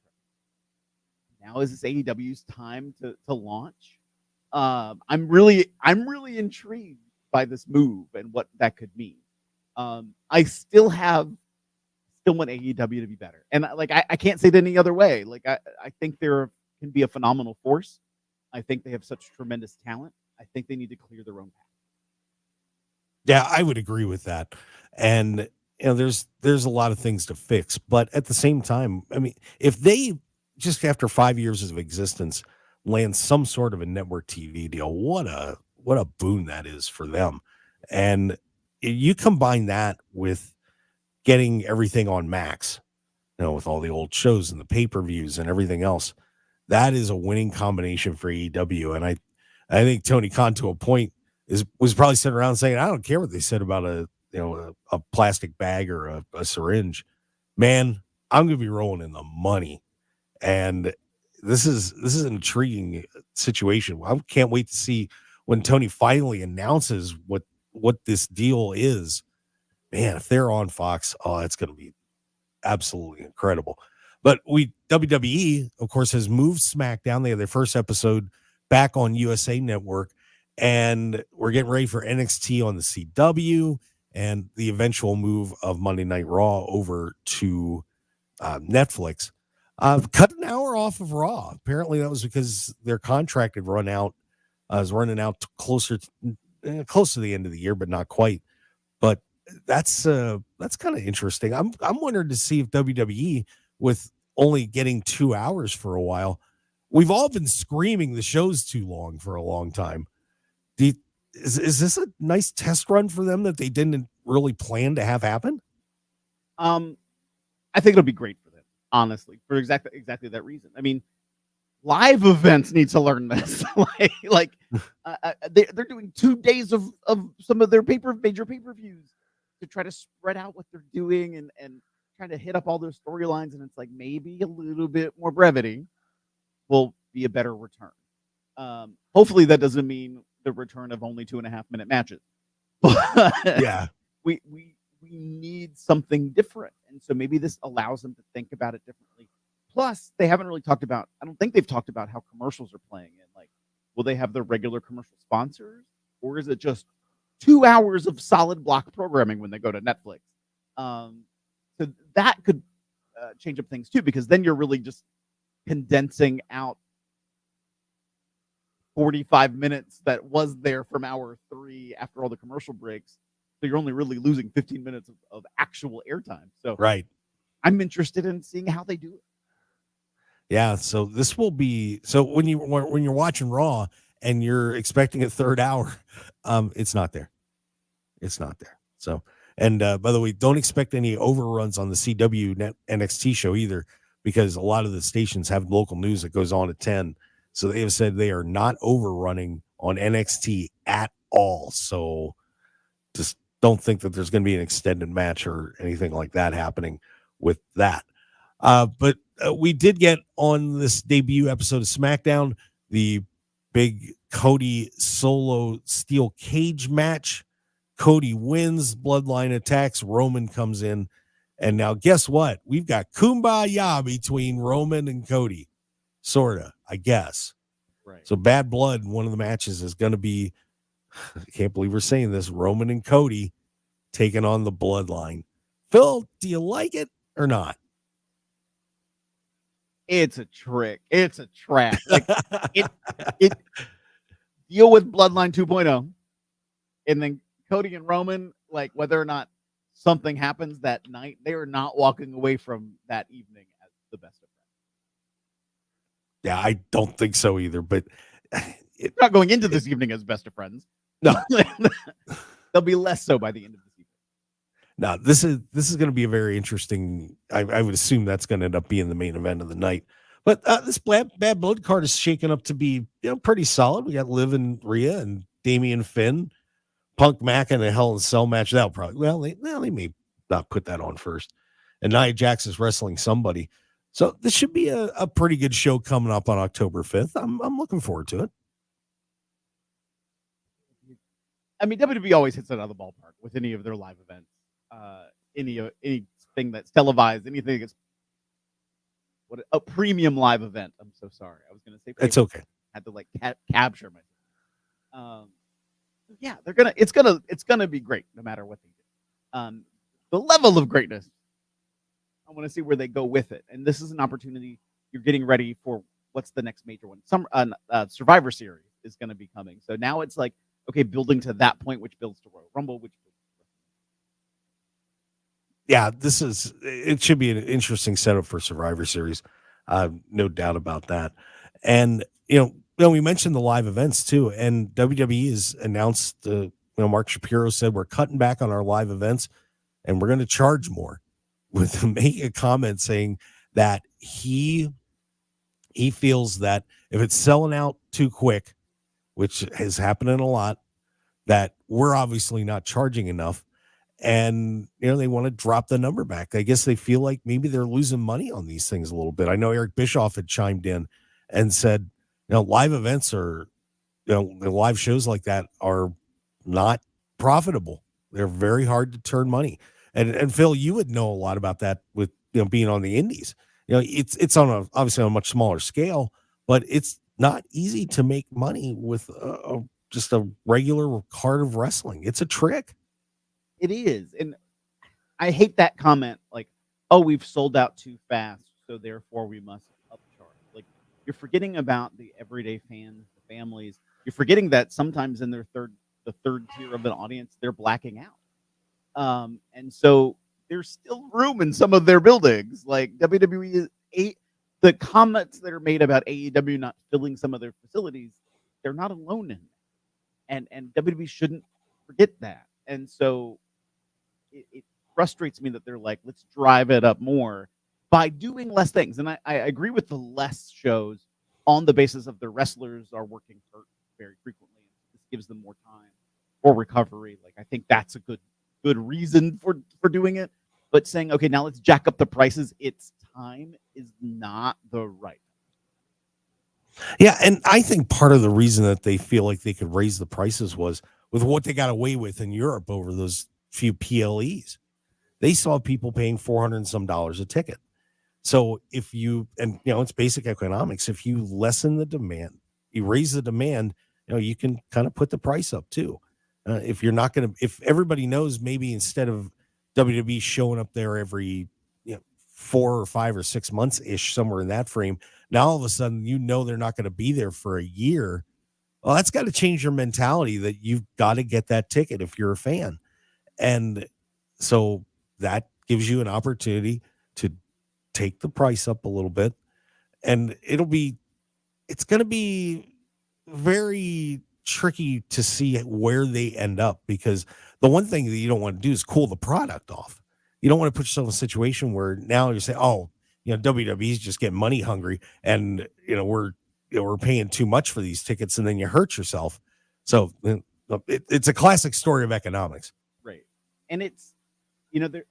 Now is this AEW's time to launch? I'm really intrigued by this move and what that could mean. I still want AEW to be better, and I can't say it any other way. Like I think there can be a phenomenal force. I think they have such tremendous talent. I think they need to clear their own path. Yeah, I would agree with that. And there's a lot of things to fix, but at the same time, I mean, if they just after 5 years of existence land some sort of a network TV deal, what a boon that is for them. And you combine that with getting everything on Max, with all the old shows and the pay-per-views and everything else, that is a winning combination for AEW. And I think Tony Khan, to a point, was probably sitting around saying, I don't care what they said about a plastic bag or a syringe. Man, I'm going to be rolling in the money. And this is an intriguing situation. I can't wait to see when Tony finally announces what this deal is. Man, if they're on Fox, it's going to be absolutely incredible. But WWE, of course, has moved SmackDown. They had their first episode back on USA Network, and we're getting ready for NXT on the CW and the eventual move of Monday Night Raw over to Netflix. Cut an hour off of Raw. Apparently, that was because their contract had run out. Was running out close to the end of the year, but not quite. But that's kind of interesting. I'm wondering to see if WWE, with only getting 2 hours for a while, we've all been screaming the show's too long for a long time. Is this a nice test run for them that they didn't really plan to have happen? I think it'll be great for them, honestly, for exactly that reason. I mean, live events need to learn this. They're doing 2 days of some of their major pay-per-views to try to spread out what they're doing and trying to hit up all those storylines. And it's like maybe a little bit more brevity will be a better return. Hopefully that doesn't mean the return of only 2.5-minute matches. Yeah, we need something different, and so maybe this allows them to think about it differently. Plus, they haven't really talked about. I don't think they've talked about how commercials are playing in. Like, will they have their regular commercial sponsors, or is it just 2 hours of solid block programming when they go to Netflix? So that could change up things too, because then you're really just condensing out 45 minutes that was there from hour 3 after all the commercial breaks. So you're only really losing 15 minutes of actual airtime. So right. I'm interested in seeing how they do it. Yeah, so this will be when you're watching Raw and you're expecting a third hour, it's not there. It's not there. So, and by the way, don't expect any overruns on the CW NXT show either, because a lot of the stations have local news that goes on at 10. So they have said they are not overrunning on NXT at all. So just don't think that there's going to be an extended match or anything like that happening with that. But we did get on this debut episode of SmackDown the big Cody solo steel cage match. Cody wins, bloodline attacks, Roman comes in, and now guess what? We've got kumbaya between Roman and Cody, sorta, I guess. Right. So Bad Blood, one of the matches is going to be, I can't believe we're saying this, Roman and Cody taking on the bloodline. Phil, do you like it or not? It's a trick. It's a trap. Like it deal with Bloodline 2.0, and then Cody and Roman, like whether or not something happens that night, they are not walking away from that evening as the best of friends. Yeah, I don't think so either. But not going into this evening as best of friends. No, they'll be less so by the end of the season. Now, this is going to be a very interesting. I would assume that's going to end up being the main event of the night. But this Bad Blood card is shaking up to be pretty solid. We got Liv and Rhea and Damian Finn, Punk Mac in a Hell in a Cell match. That'll probably they may not put that on first. And Nia Jax is wrestling somebody. So this should be a pretty good show coming up on October 5th. I'm looking forward to it. I mean, WWE always hits it out of the ballpark with any of their live events. Anything that's televised, anything that's a premium live event. I'm so sorry. I was going to say It's okay. Had to like capture myself. Yeah, it's gonna be great no matter what they do. The level of greatness, I want to see where they go with it. And this is an opportunity. You're getting ready for what's the next major one. Survivor Series is going to be coming. So now it's like, okay, building to that point, which builds to Royal Rumble, which Yeah, it should be an interesting setup for Survivor Series. No doubt about that. And, we mentioned the live events too, and WWE has announced, Mark Shapiro said we're cutting back on our live events and we're going to charge more, with making a comment saying that he feels that if it's selling out too quick, which is happening a lot, that we're obviously not charging enough. And, they want to drop the number back. I guess they feel like maybe they're losing money on these things a little bit. I know Eric Bischoff had chimed in and said, live events are, the live shows like that are not profitable. They're very hard to turn money. And Phil, you would know a lot about that with, being on the indies. It's on obviously on a much smaller scale, but it's not easy to make money with just a regular card of wrestling. It's a trick. it is. And I hate that comment, like, oh, we've sold out too fast, so therefore we must upcharge. Like, you're forgetting about the everyday fans, the families. You're forgetting that sometimes in the third tier of an audience, they're blacking out. And so there's still room in some of their buildings. Like WWE the comments that are made about AEW not filling some of their facilities, they're not alone in that. And WWE shouldn't forget that. And so it frustrates me that they're like, let's drive it up more by doing less things. And I agree with the less shows on the basis of the wrestlers are working hurt very frequently. This gives them more time for recovery. Like, I think that's a good reason for doing it. But saying, okay, now let's jack up the prices, it's time, is not the right. Yeah, and I think part of the reason that they feel like they could raise the prices was with what they got away with in Europe over those few PLEs. They saw people paying $400 and some a ticket. So if you, and it's basic economics, if you lessen the demand, you raise the demand, you can kind of put the price up too. If you're not going to, if everybody knows, maybe instead of WWE showing up there every 4 or 5 or 6 months ish, somewhere in that frame, now all of a sudden they're not going to be there for a year. Well, that's got to change your mentality that you've got to get that ticket if you're a fan. And so that gives you an opportunity to take the price up a little bit. And it's going to be very tricky to see where they end up, because the one thing that you don't want to do is cool the product off. You don't want to put yourself in a situation where now you're saying, oh, WWE's just getting money hungry and, we're paying too much for these tickets, and then you hurt yourself. So it's a classic story of economics. Right. And it's,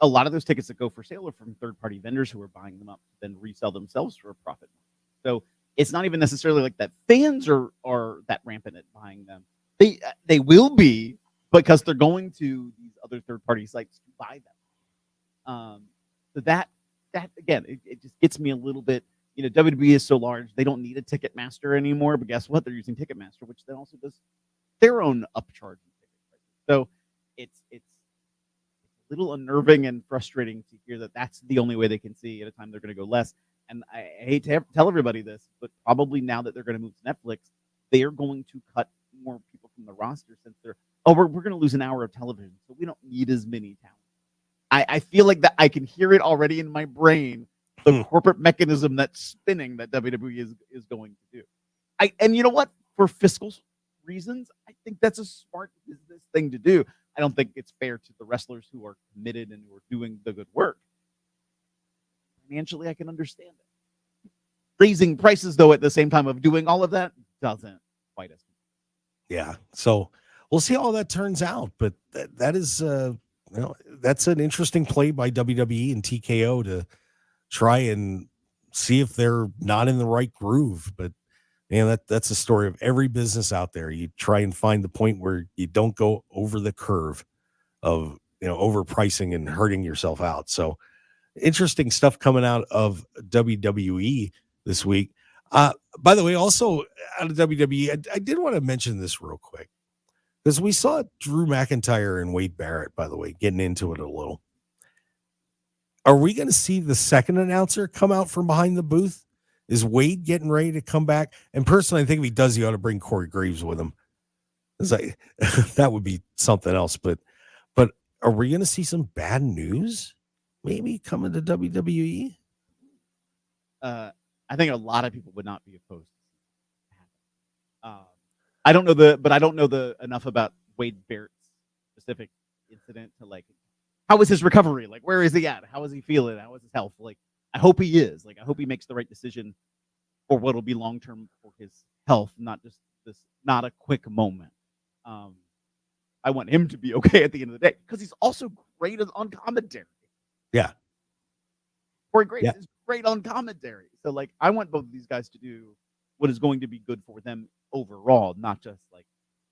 a lot of those tickets that go for sale are from third-party vendors who are buying them up to then resell themselves for a profit. So it's not even necessarily like that fans are that rampant at buying them. They will be, because they're going to these other third-party sites to buy them. So that again, it just gets me a little bit. WWE is so large, they don't need a Ticketmaster anymore. But guess what? They're using Ticketmaster, which then also does their own upcharging. So it's a little unnerving and frustrating to hear that that's the only way they can see at a time they're going to go less. And I hate to tell everybody this, but probably now that they're going to move to Netflix, they are going to cut more people from the roster, since we're going to lose an hour of television, so we don't need as many talent. I feel like that I can hear it already in my brain, the corporate mechanism that's spinning that WWE is going to do. And you know what? For fiscal reasons, I think that's a smart business thing to do. I don't think it's fair to the wrestlers who are committed and who are doing the good work. Financially, I can understand it. Raising prices, though, at the same time of doing all of that doesn't quite as. Yeah. So we'll see how that turns out. But that is, that's an interesting play by WWE and TKO to try and see if they're not in the right groove. But, man, that's the story of every business out there. You try and find the point where you don't go over the curve of, overpricing and hurting yourself out. So interesting stuff coming out of WWE this week. By the way, also out of WWE, I did want to mention this real quick because we saw Drew McIntyre and Wade Barrett, by the way, getting into it a little. Are we going to see the second announcer come out from behind the booth? Is Wade getting ready to come back? And personally, I think if he does, he ought to bring Corey Graves with him. It's like, that would be something else. But are we going to see some bad news maybe coming to WWE? I think a lot of people would not be opposed. I don't know enough about Wade Barrett's specific incident to like, how is his recovery? Like, where is he at? How is he feeling? How is his health? Like, I hope he is. Like, I hope he makes the right decision for what will be long term for his health, not just not a quick moment. I want him to be okay at the end of the day because he's also great on commentary. Yeah. Corey Graves is great on commentary. So, like, I want both of these guys to do what is going to be good for them overall, not just like,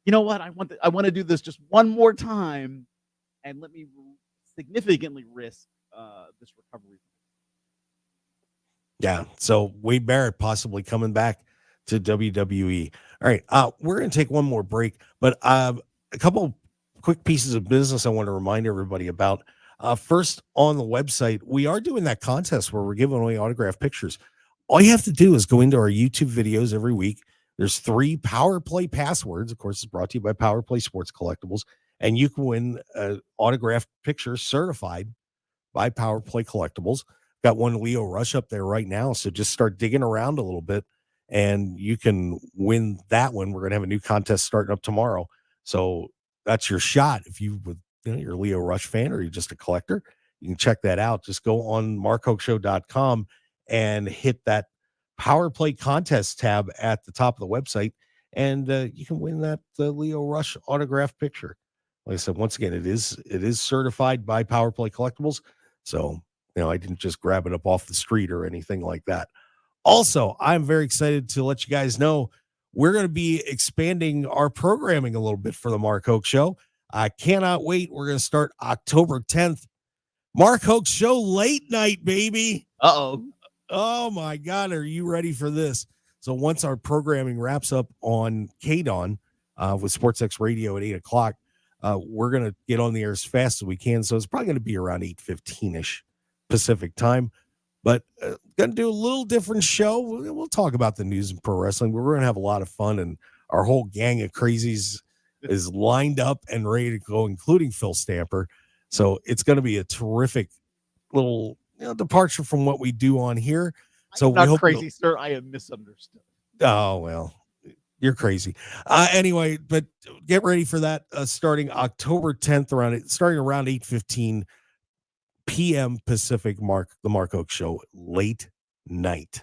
you know what, I want to do this just one more time and let me significantly risk this recovery. Yeah. So Wade Barrett possibly coming back to WWE. All right. We're going to take one more break, but a couple quick pieces of business I want to remind everybody about. First, on the website, we are doing that contest where we're giving away autographed pictures. All you have to do is go into our YouTube videos every week. There's 3 Power Play passwords. Of course, it's brought to you by Power Play Sports Collectibles. And you can win an autographed picture certified by Power Play Collectibles. Got one Leo Rush up there right now. So just start digging around a little bit and you can win that one. We're going to have a new contest starting up tomorrow. So that's your shot. If you're a Leo Rush fan or you're just a collector, you can check that out. Just go on markhokeshow.com and hit that Power Play contest tab at the top of the website. And you can win that Leo Rush autographed picture. Like I said, once again, it is certified by Power Play Collectibles. So, I didn't just grab it up off the street or anything like that. Also, I'm very excited to let you guys know we're going to be expanding our programming a little bit for the Mark Hoke Show. I cannot wait. We're going to start October 10th. Mark Hoke Show late night, baby. Uh-oh. Oh, my God. Are you ready for this? So once our programming wraps up on KDAWN with SportsX Radio at 8 o'clock, we're going to get on the air as fast as we can. So it's probably going to be around 8:15-ish Pacific time. But going to do a little different show. We'll talk about the news and pro wrestling. We're going to have a lot of fun. And our whole gang of crazies is lined up and ready to go, including Phil Stamper. So it's going to be a terrific little departure from what we do on here. So I'm not crazy, sir. I am misunderstood. Oh, well, you're crazy. Anyway, but get ready for that starting October 10th, starting around 8:15 p.m. Pacific. The Mark Hoke Show late night.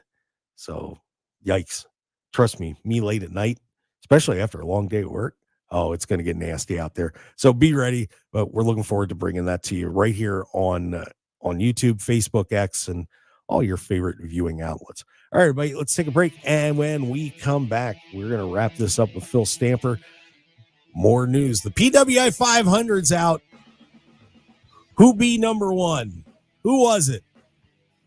So yikes. Trust me late at night, especially after a long day at work. Oh, it's going to get nasty out there. So be ready. But we're looking forward to bringing that to you right here on YouTube, Facebook, X, and all your favorite viewing outlets. All right, everybody, let's take a break. And when we come back, we're going to wrap this up with Phil Stamper. More news. The PWI 500's out. Who be number 1? Who was it?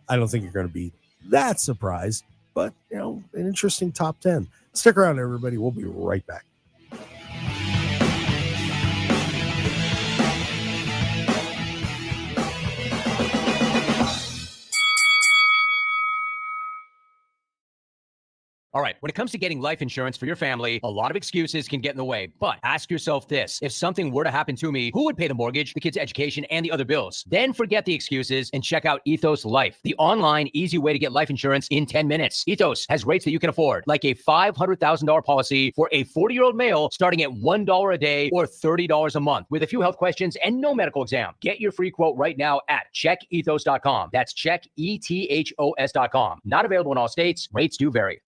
I don't think you're going to be that surprised, but, an interesting top 10. Stick around, everybody. We'll be right back. All right, when it comes to getting life insurance for your family, a lot of excuses can get in the way. But ask yourself this: if something were to happen to me, who would pay the mortgage, the kids' education, and the other bills? Then forget the excuses and check out Ethos Life, the online, easy way to get life insurance in 10 minutes. Ethos has rates that you can afford, like a $500,000 policy for a 40-year-old male starting at $1 a day or $30 a month with a few health questions and no medical exam. Get your free quote right now at checkethos.com. That's checkethos.com. Not available in all states. Rates do vary.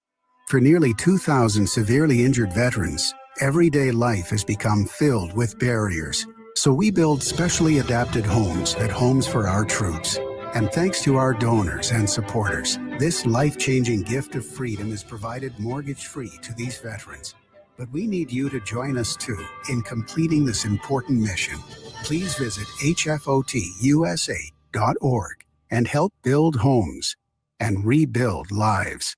For nearly 2,000 severely injured veterans, everyday life has become filled with barriers. So we build specially adapted homes at Homes for Our Troops. And thanks to our donors and supporters, This life-changing gift of freedom is provided mortgage-free to these veterans. But we need you to join us too in completing this important mission. Please visit hfotusa.org and help build homes and rebuild lives.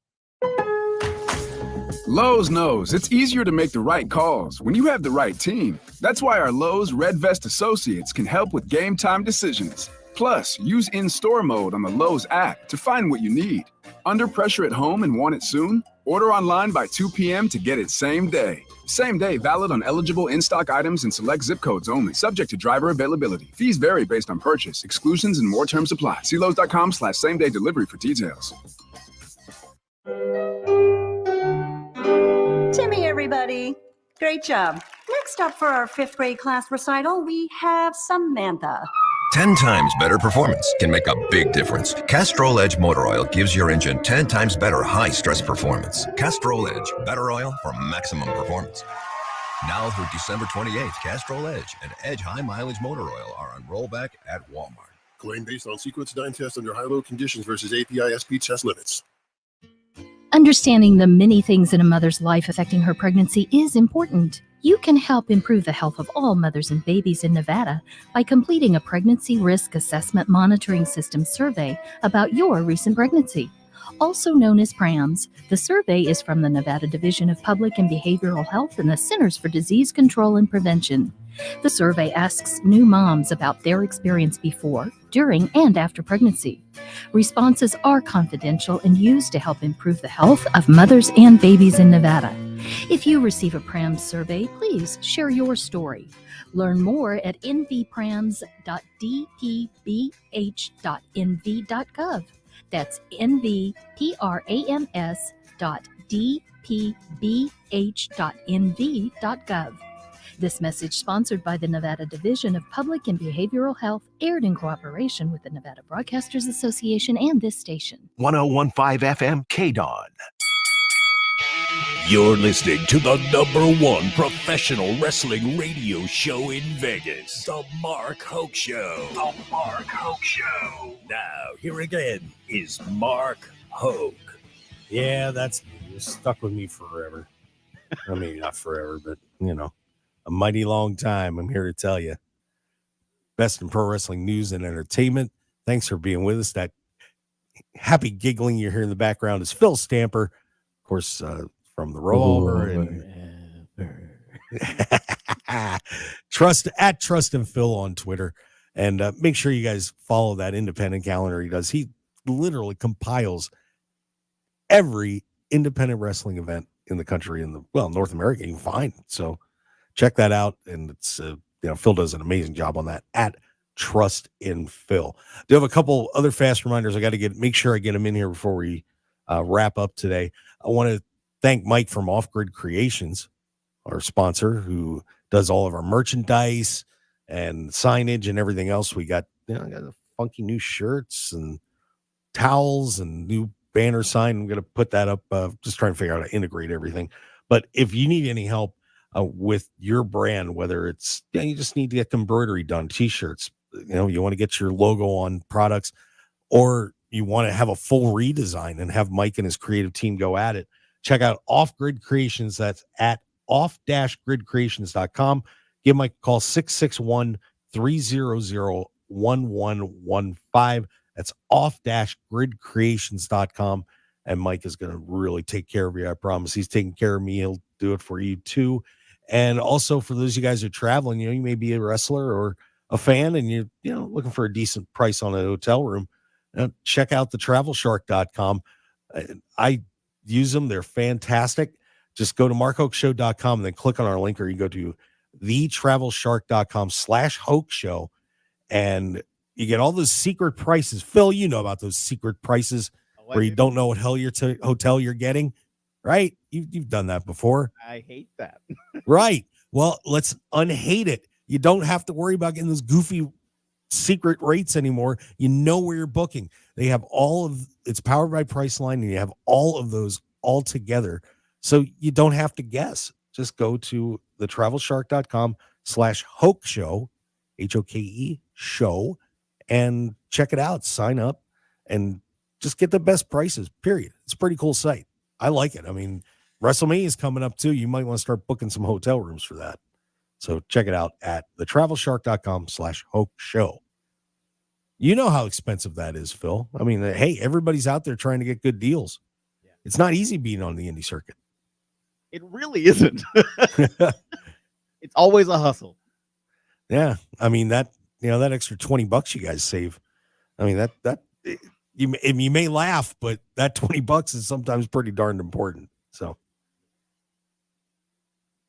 Lowe's knows it's easier to make the right calls when you have the right team. That's why our Lowe's Red Vest associates can help with game time decisions. Plus, use in-store mode on the Lowe's app to find what you need. Under pressure at home and want it soon? Order online by 2 p.m. to get it same day. Same day valid on eligible in-stock items and select zip codes only, subject to driver availability. Fees vary based on purchase. Exclusions and more terms apply. See Lowe's.com/same-day delivery for details. Timmy, everybody. Great job. Next up for our 5th grade class recital, we have Samantha. 10 times better performance can make a big difference. Castrol Edge Motor Oil gives your engine 10 times better high-stress performance. Castrol Edge, better oil for maximum performance. Now through December 28th, Castrol Edge and Edge High Mileage Motor Oil are on rollback at Walmart. Claim based on sequence dyne test under high-low conditions versus API SP test limits. Understanding the many things in a mother's life affecting her pregnancy is important. You can help improve the health of all mothers and babies in Nevada by completing a Pregnancy Risk Assessment Monitoring System survey about your recent pregnancy. Also known as PRAMS, the survey is from the Nevada Division of Public and Behavioral Health and the Centers for Disease Control and Prevention. The survey asks new moms about their experience before, during, and after pregnancy. Responses are confidential and used to help improve the health of mothers and babies in Nevada. If you receive a PRAMS survey, please share your story. Learn more at nvprams.dpbh.nv.gov. That's nvprams.dpbh.nv.gov. This message, sponsored by the Nevada Division of Public and Behavioral Health, aired in cooperation with the Nevada Broadcasters Association and this station. 101.5 FM KDAWN. You're listening to the #1 professional wrestling radio show in Vegas, The Mark Hoke Show. The Mark Hoke Show. Now, here again is Mark Hoke. Yeah, that's me. You're stuck with me forever. I mean, not forever, but, a mighty long time. I'm here to tell you. Best in pro wrestling news and entertainment. Thanks for being with us. That happy giggling you hear in the background is Phil Stamper, of course, from the Revolver. And Trust and Phil on Twitter. And make sure you guys follow that independent calendar he does. He literally compiles every independent wrestling event in the country, North America you can find. So check that out. And it's, Phil does an amazing job on that at Trust in Phil. Do have a couple other fast reminders. I got to make sure I get them in here before we wrap up today. I want to thank Mike from Off Grid Creations, our sponsor, who does all of our merchandise and signage and everything else. We got, got funky new shirts and towels and new banner sign. I'm going to put that up. Just trying to figure out how to integrate everything. But if you need any help with your brand, whether it's, you just need to get embroidery done, t-shirts, you want to get your logo on products, or you want to have a full redesign and have Mike and his creative team go at it, check out Off Grid Creations. That's at off-gridcreations.com. Give Mike a call, 661-300-1115. That's off-gridcreations.com. And Mike is going to really take care of you. I promise. He's taking care of me. He'll do it for you too. And also for those of you guys who are traveling, you may be a wrestler or a fan and you're, looking for a decent price on a hotel room. Check out the travelshark.com. I use them. They're fantastic. Just go to markhokeshow.com and then click on our link, or you go to thetravelshark.com/Hoke Show, and you get all those secret prices. Phil, you know about those secret prices where you don't know what hotel you're getting, right? You've done that before. I hate that. Right. Well, let's unhate it. You don't have to worry about getting those goofy secret rates anymore. You know where you're booking. They have it's powered by Priceline, and you have all of those all together. So you don't have to guess. Just go to thetravelshark.com/Hoke Show, HOKE show, and check it out. Sign up and just get the best prices, period. It's a pretty cool site. I like it. I mean, WrestleMania is coming up too. You might want to start booking some hotel rooms for that. So check it out at thetravelshark.com/Hoke show. You know how expensive that is, Phil. I mean, hey, everybody's out there trying to get good deals. It's not easy being on the indie circuit. It really isn't. It's always a hustle. Yeah. I mean, that extra $20 you guys save. I mean, that you may laugh, but that $20 is sometimes pretty darn important. So.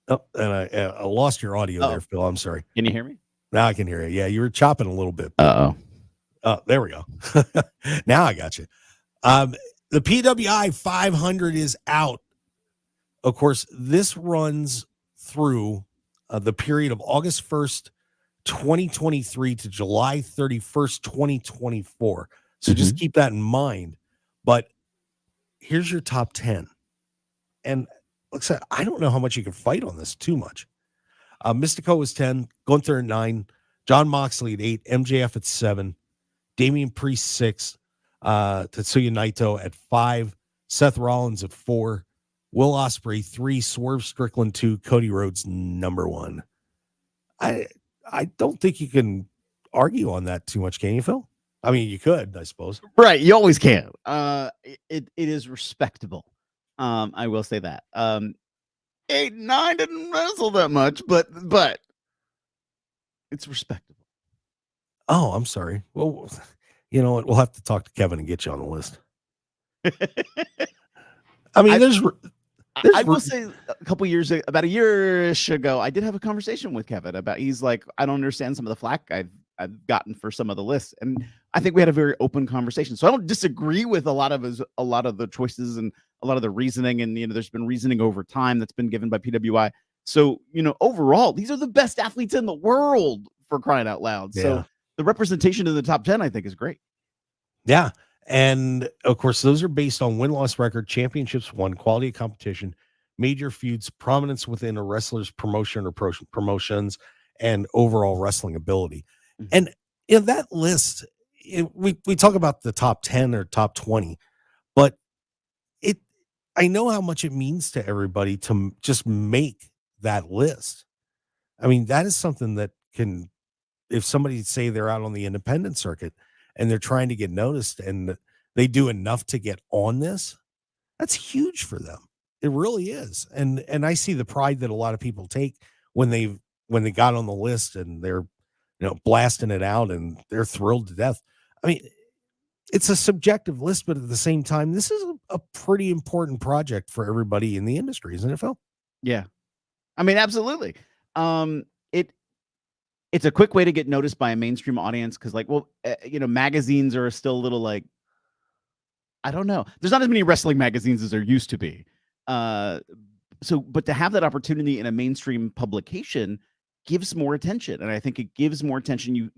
Oh, and I lost your audio there, Phil. I'm sorry. Can you hear me? Now I can hear you. Yeah, you were chopping a little bit. Uh-oh. Oh, there we go. Now I got you. The PWI 500 is out. Of course, this runs through the period of August 1st, 2023 to July 31st, 2024. So just keep that in mind. But here's your top 10. And looks like I don't know how much you can fight on this too much. Mystico was 10, Gunther at 9, John Moxley at 8, MJF at 7, Damian Priest 6, Tetsuya Naito at 5, Seth Rollins at 4, Will Ospreay 3, Swerve Strickland 2, Cody Rhodes number 1. I don't think you can argue on that too much, can you, Phil? I mean, you could, I suppose. Right, you always can. It is respectable. I will say that. 8-9 didn't wrestle that much, but it's respectable. Oh, I'm sorry. Well, you know what? We'll have to talk to Kevin and get you on the list. I mean, I will say about a year-ish ago, I did have a conversation with Kevin about, he's like, I don't understand some of the flack I've gotten for some of the lists. And I think we had a very open conversation. So I don't disagree with a lot of the choices and a lot of the reasoning. And, there's been reasoning over time that's been given by PWI. So, overall, these are the best athletes in the world, for crying out loud. Yeah. So the representation in the top 10, I think, is great. Yeah. And of course, those are based on win-loss record, championships won, quality of competition, major feuds, prominence within a wrestler's promotion or promotions, and overall wrestling ability. And in that list, we talk about the top 10 or top 20, but I know how much it means to everybody to just make that list. I mean, that is something that can, if somebody say they're out on the independent circuit and they're trying to get noticed and they do enough to get on this, that's huge for them. It really is. And I see the pride that a lot of people take when they got on the list and they're, blasting it out and they're thrilled to death. I mean, it's a subjective list, but at the same time, this is a pretty important project for everybody in the industry, isn't it, Phil? Yeah. I mean, absolutely. It's a quick way to get noticed by a mainstream audience. Cause magazines are still a little like, I don't know. There's not as many wrestling magazines as there used to be. But to have that opportunity in a mainstream publication gives more attention. And I think it gives more attention.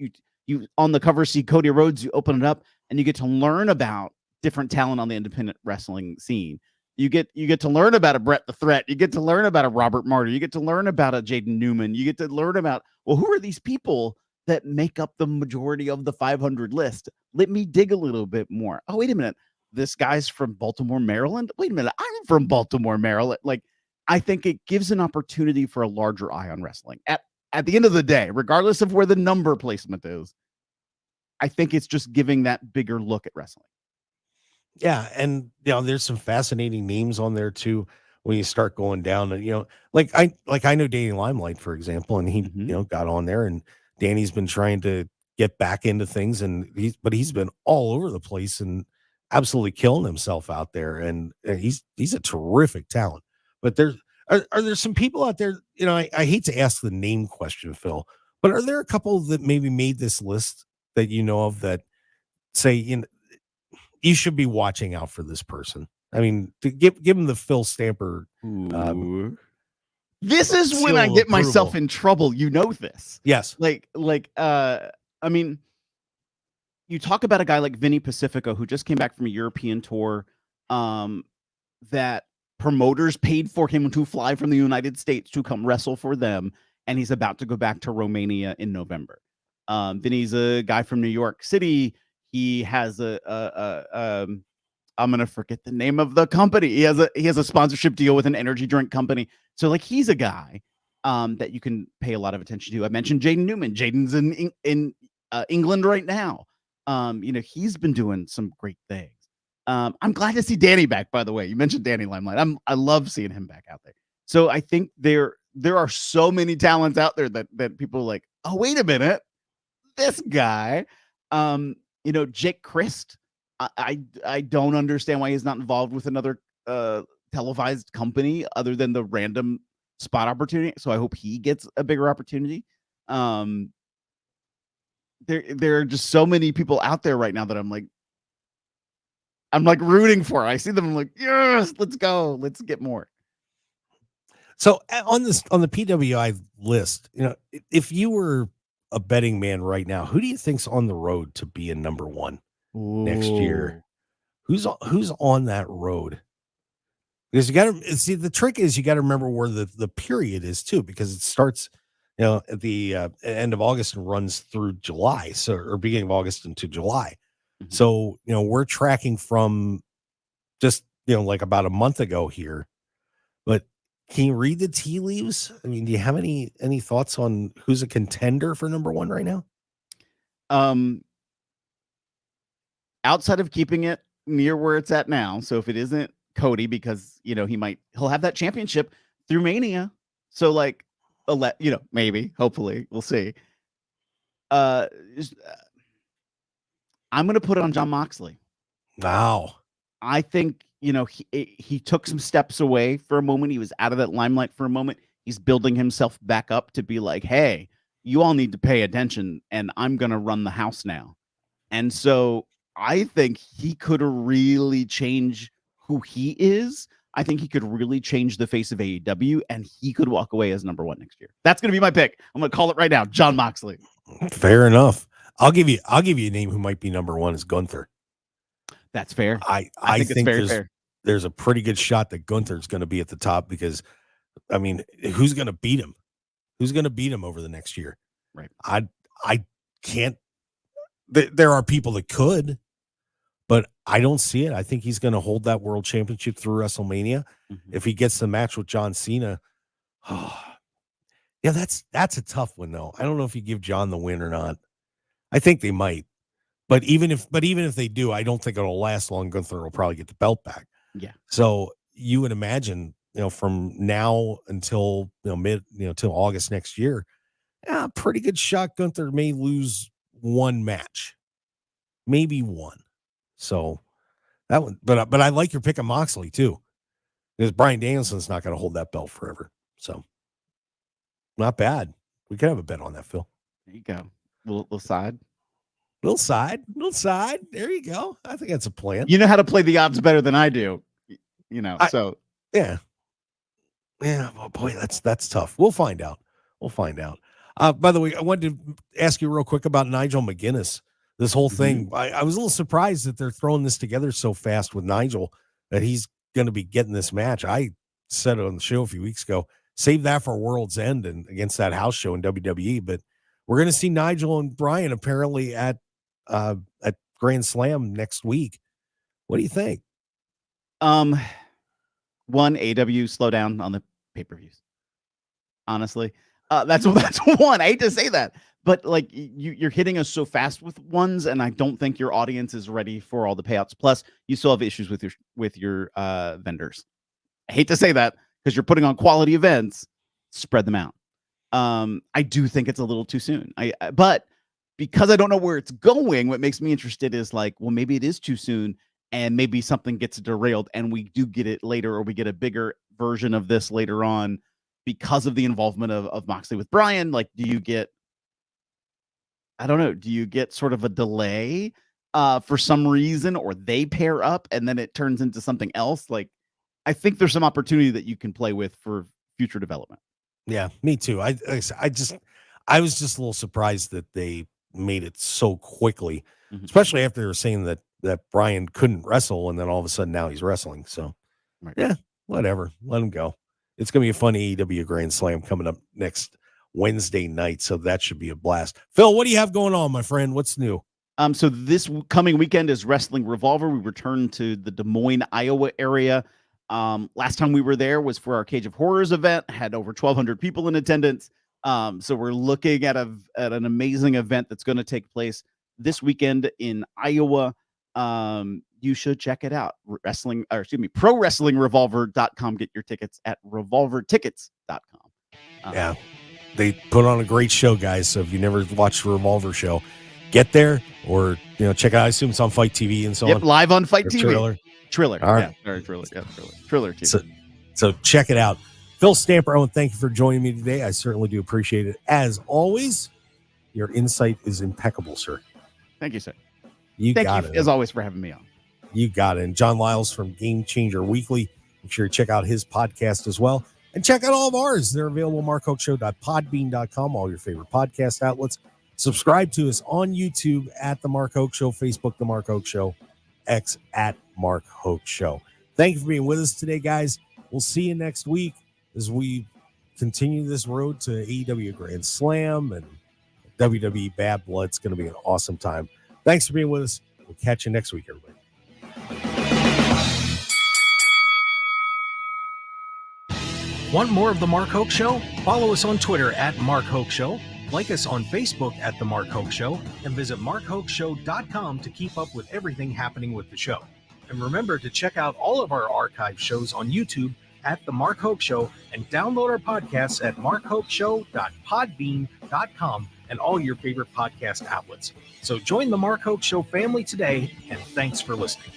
You on the cover see Cody Rhodes, you open it up and you get to learn about different talent on the independent wrestling scene. You get to learn about a Bret the Threat. You get to learn about a Robert Martyr. You get to learn about a Jaden Newman. You get to learn about, well, who are these people that make up the majority of the 500 list? Let me dig a little bit more. Oh, wait a minute. This guy's from Baltimore, Maryland. Wait a minute. I'm from Baltimore, Maryland. Like, I think it gives an opportunity for a larger eye on wrestling. At the end of the day, regardless of where the number placement is, I think it's just giving that bigger look at wrestling. Yeah, and there's some fascinating names on there too when you start going down. And like I know Danny Limelight, for example, and he got on there, and Danny's been trying to get back into things, and he's been all over the place and absolutely killing himself out there, and he's a terrific talent. But are there some people out there? I hate to ask the name question, Phil, but are there a couple that maybe made this list that you know of that say you should be watching out for this person? I mean, to give him the Phil Stamper. This is when I get myself in trouble. You know this. Yes. I mean, you talk about a guy like Vinny Pacifico who just came back from a European tour that promoters paid for him to fly from the United States to come wrestle for them, and he's about to go back to Romania in November. Vinny's a guy from New York City. He has I'm gonna forget the name of the company. He has a sponsorship deal with an energy drink company. So like he's a guy that you can pay a lot of attention to. I mentioned Jaden Newman. Jaden's in England right now. He's been doing some great things. I'm glad to see Danny back, by the way. You mentioned Danny Limelight. I love seeing him back out there. So I think there are so many talents out there that people are like, oh, wait a minute, this guy. Jake Christ. I don't understand why he's not involved with another televised company other than the random spot opportunity. So I hope he gets a bigger opportunity. There are just so many people out there right now that I'm like rooting for. I see them. I'm like, yes, let's go. Let's get more. So on the PWI list, if you were a betting man right now, who do you think's on the road to be in number one next year? Who's on that road? Because you got to see, the trick is you got to remember where the period is too, because it starts, at the end of August and runs through July, or beginning of August into July. Mm-hmm. So, we're tracking from just, like about a month ago here, but can you read the tea leaves? I mean, do you have any thoughts on who's a contender for number one right now? Outside of keeping it near where it's at now. So if it isn't Cody, because he'll have that championship through Mania. So like, maybe, hopefully, we'll see. I'm gonna put it on Jon Moxley. Wow. I think he took some steps away for a moment. He was out of that limelight for a moment. He's building himself back up to be like, hey, you all need to pay attention, and I'm gonna run the house now. And so I think he could really change who he is. I think he could really change the face of AEW, and he could walk away as number one next year. That's going to be my pick. I'm going to call it right now. Jon Moxley. Fair enough. I'll give you a name who might be number one is Gunther. That's fair. I think there's a pretty good shot that Gunther's going to be at the top because, I mean, who's going to beat him? Who's going to beat him over the next year? Right. I can't. There are people that could, but I don't see it. I think he's going to hold that world championship through WrestleMania. Mm-hmm. If he gets the match with John Cena, yeah, that's a tough one though. I don't know if you give John the win or not. I think they might, but even if they do, I don't think it'll last long. Gunther will probably get the belt back. Yeah. So you would imagine, from now until till August next year, pretty good shot. Gunther may lose one match, maybe one. So that one, but I like your pick of Moxley too, because Bryan Danielson's not going to hold that belt forever. So not bad. We could have a bet on that, Phil. There you go. Little side. There you go. I think that's a plan. You know how to play the odds better than I do. So yeah. Oh boy, that's tough. We'll find out. By the way, I wanted to ask you real quick about Nigel McGuinness. This whole thing, mm-hmm. I was a little surprised that they're throwing this together so fast with Nigel, that he's going to be getting this match. I said it on the show a few weeks ago, save that for World's End and against that house show in WWE. But we're going to see Nigel and Bryan apparently at Grand Slam next week. What do you think? One, AW slow down on the pay-per-views. Honestly, that's one. I hate to say that. But like you're hitting us so fast with ones, and I don't think your audience is ready for all the payouts. Plus, you still have issues with your vendors. I hate to say that because you're putting on quality events. Spread them out. I do think it's a little too soon. But because I don't know where it's going, what makes me interested is like, well, maybe it is too soon, and maybe something gets derailed, and we do get it later, or we get a bigger version of this later on because of the involvement of Moxley with Bryan. Like, do you get sort of a delay for some reason, or they pair up and then it turns into something else? Like, I think there's some opportunity that you can play with for future development. Yeah, me too. I was just a little surprised that they made it so quickly, mm-hmm. especially after they were saying that Bryan couldn't wrestle, and then all of a sudden now he's wrestling. So right. Yeah, whatever. Let him go. It's going to be a fun AEW Grand Slam coming up next Wednesday night, so that should be a blast. Phil, what do you have going on, my friend? What's new? So this coming weekend is Wrestling Revolver. We return to the Des Moines, Iowa area. Last time we were there was for our Cage of Horrors event, had over 1,200 people in attendance. So we're looking at an amazing event that's going to take place this weekend in Iowa. You should check it out. ProWrestlingRevolver.com. Get your tickets at revolvertickets.com. Yeah, they put on a great show, guys. So if you never watched the Revolver show, get there or check it out. I assume it's on Fight TV and so on. Live on Fight TV. Triller. All right. Triller. Yeah, Triller TV. So check it out. Phil Stamper, Owen, thank you for joining me today. I certainly do appreciate it. As always, your insight is impeccable, sir. Thank you, sir. Thank you, as always, for having me on. You got it. And John Lyles from Game Changer Weekly. Make sure you check out his podcast as well. And check out all of ours. They're available at markhokeshow.podbean.com, all your favorite podcast outlets. Subscribe to us on YouTube at The Mark Hoke Show, Facebook, The Mark Hoke Show, X at Mark Hoke Show. Thank you for being with us today, guys. We'll see you next week as we continue this road to AEW Grand Slam and WWE Bad Blood. It's going to be an awesome time. Thanks for being with us. We'll catch you next week, everybody. Want more of The Mark Hoke Show? Follow us on Twitter at Mark Hoke Show, like us on Facebook at The Mark Hoke Show, and visit markhokeshow.com to keep up with everything happening with the show. And remember to check out all of our archive shows on YouTube at The Mark Hoke Show and download our podcasts at markhokeshow.podbean.com and all your favorite podcast outlets. So join The Mark Hoke Show family today, and thanks for listening.